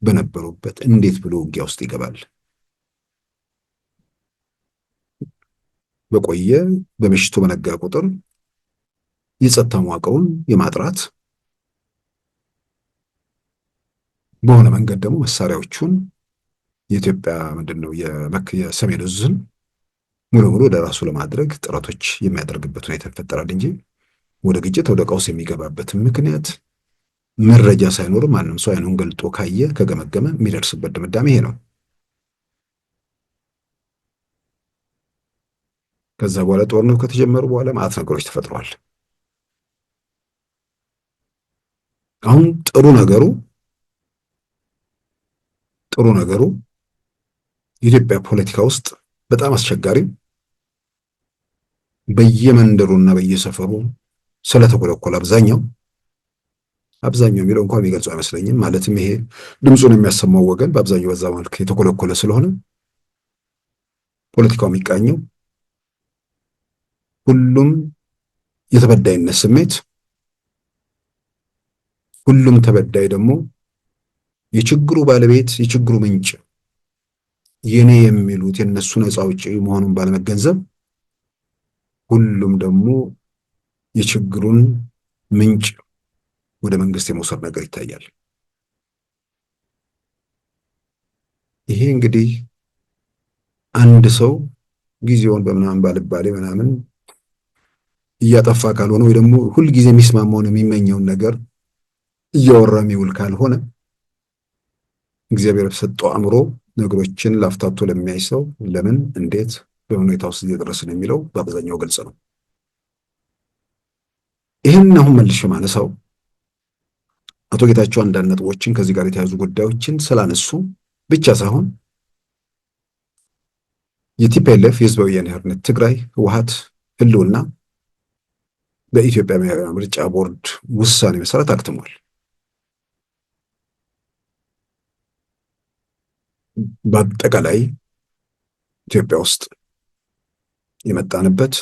በነበሩበት እንዴት ብሎ ውጊያ ውስጥ ይገባል? በቆየ በምሽቱ በነጋ ቁጥር የጸጥታ መዋቅሩን የማጥራት በሆነ መንገድ ደግሞ መሳሪያዎቹን የኢትዮጵያ ምንድነው የሰሜን ዕዝን ሙሉ ሙሉ ወደ ራሱ ለማድረግ ጥረቶች የሚያደርግበት ሁኔታ ይፈጠራል እንጂ ወደ ግጭት ወደ ቀውስ የሚገባበት ምክንያት መረጃ ሳይኖር ማንም ሰው አይኑን ገልጦ ካየ ከገመገመ የሚደርስበት ድምዳሜ ይሄ ነው። ከዛ በኋላ ጦርነቱ ከተጀመሩ በኋላ ማዕት ነገሮች ተፈጥረዋል። አሁን ጥሩ ነገሩ የኢትዮጵያ ፖለቲካ ውስጥ በጣም አስቸጋሪ በየመንደሩና በየሰፈሩ ስለተኮለኮለ አብዛኛው የሚለው እንኳን የሚገልጸው አይመስለኝም። ማለትም ይሄ ድምፁን የሚያሰማው ወገን በአብዛኛው በዛ መልክ የተኮለኮለ ስለሆነ ፖለቲካው የሚቃኘው ሁሉም የተበዳይነት ስሜት፣ ሁሉም ተበዳይ ደግሞ የችግሩ ባለቤት የችግሩ ምንጭ የኔ የሚሉት የነሱ ነፃ አውጪ መሆኑን ባለመገንዘብ ሁሉም ደግሞ የችግሩን ምንጭ ወደ መንግስት የመውሰድ ነገር ይታያል። ይሄ እንግዲህ አንድ ሰው ጊዜውን በምናምን ባልባሌ ምናምን እያጠፋ ካልሆነ ወይ ደግሞ ሁልጊዜ የሚስማማውን የሚመኘውን ነገር እያወራ የሚውል ካልሆነ እግዚአብሔር በሰጠው አእምሮ ነገሮችን ላፍታቶ ለሚያይ ሰው ለምን እንዴት በምን ሁኔታ ውስጥ እየደረስን የሚለው በአብዛኛው ግልጽ ነው። ይህን አሁን መልሼ ማነሳው አቶ ጌታቸው አንዳንድ ነጥቦችን ከዚህ ጋር የተያዙ ጉዳዮችን ስላነሱ ብቻ ሳይሆን የቲፒኤልኤፍ የህዝባዊ ወያነ ሓርነት ትግራይ ህወሓት ህልውና በኢትዮጵያ ብሔራዊ ምርጫ ቦርድ ውሳኔ መሰረት አክትሟል። በአጠቃላይ ኢትዮጵያ ውስጥ የመጣንበት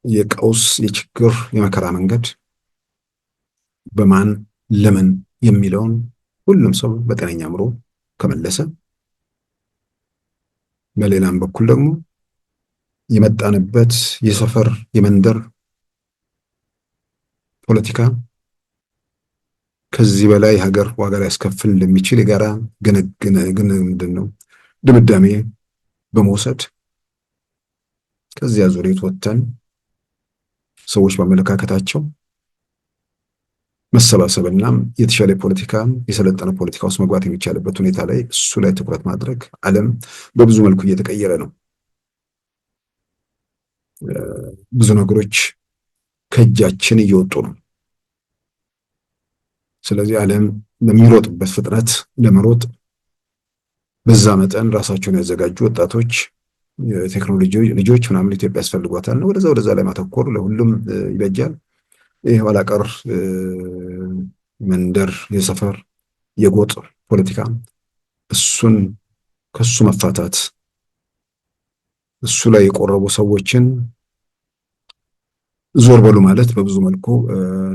የቀውስ የችግር የመከራ መንገድ በማን ለምን የሚለውን ሁሉም ሰው በጤነኛ አእምሮ ከመለሰ፣ በሌላም በኩል ደግሞ የመጣንበት የሰፈር የመንደር ፖለቲካ ከዚህ በላይ ሀገር ዋጋ ሊያስከፍል እንደሚችል የጋራ ምንድነው ድምዳሜ በመውሰድ ከዚያ ዙሪያ ወጥተን ሰዎች በመለካከታቸው መሰባሰብና የተሻለ ፖለቲካ የሰለጠነ ፖለቲካ ውስጥ መግባት የሚቻልበት ሁኔታ ላይ እሱ ላይ ትኩረት ማድረግ ዓለም በብዙ መልኩ እየተቀየረ ነው። ብዙ ነገሮች ከእጃችን እየወጡ ነው። ስለዚህ ዓለም በሚሮጥበት ፍጥነት ለመሮጥ በዛ መጠን ራሳቸውን ያዘጋጁ ወጣቶች የቴክኖሎጂ ልጆች ምናምን ኢትዮጵያ ያስፈልጓታል ነው። ወደዛ ላይ ማተኮር ለሁሉም ይበጃል። ይሄ ኋላ ቀር መንደር የሰፈር የጎጥ ፖለቲካ ከሱ መፋታት እሱ ላይ የቆረቡ ሰዎችን ዞር በሉ ማለት በብዙ መልኩ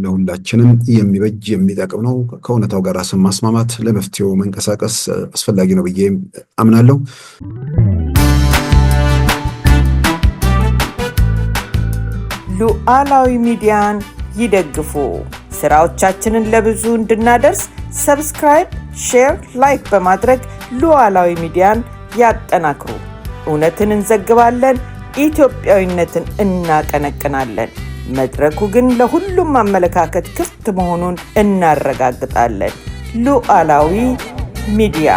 ለሁላችንም የሚበጅ የሚጠቅም ነው። ከእውነታው ጋር ራስን ማስማማት ለመፍትሄው መንቀሳቀስ አስፈላጊ ነው ብዬ አምናለሁ። ሉዓላዊ ሚዲያን ይደግፉ። ስራዎቻችንን ለብዙ እንድናደርስ ሰብስክራይብ፣ ሼር፣ ላይክ በማድረግ ሉዓላዊ ሚዲያን ያጠናክሩ። እውነትን እንዘግባለን፣ ኢትዮጵያዊነትን እናቀነቅናለን። መድረኩ ግን ለሁሉም አመለካከት ክፍት መሆኑን እናረጋግጣለን። ሉዓላዊ ሚዲያ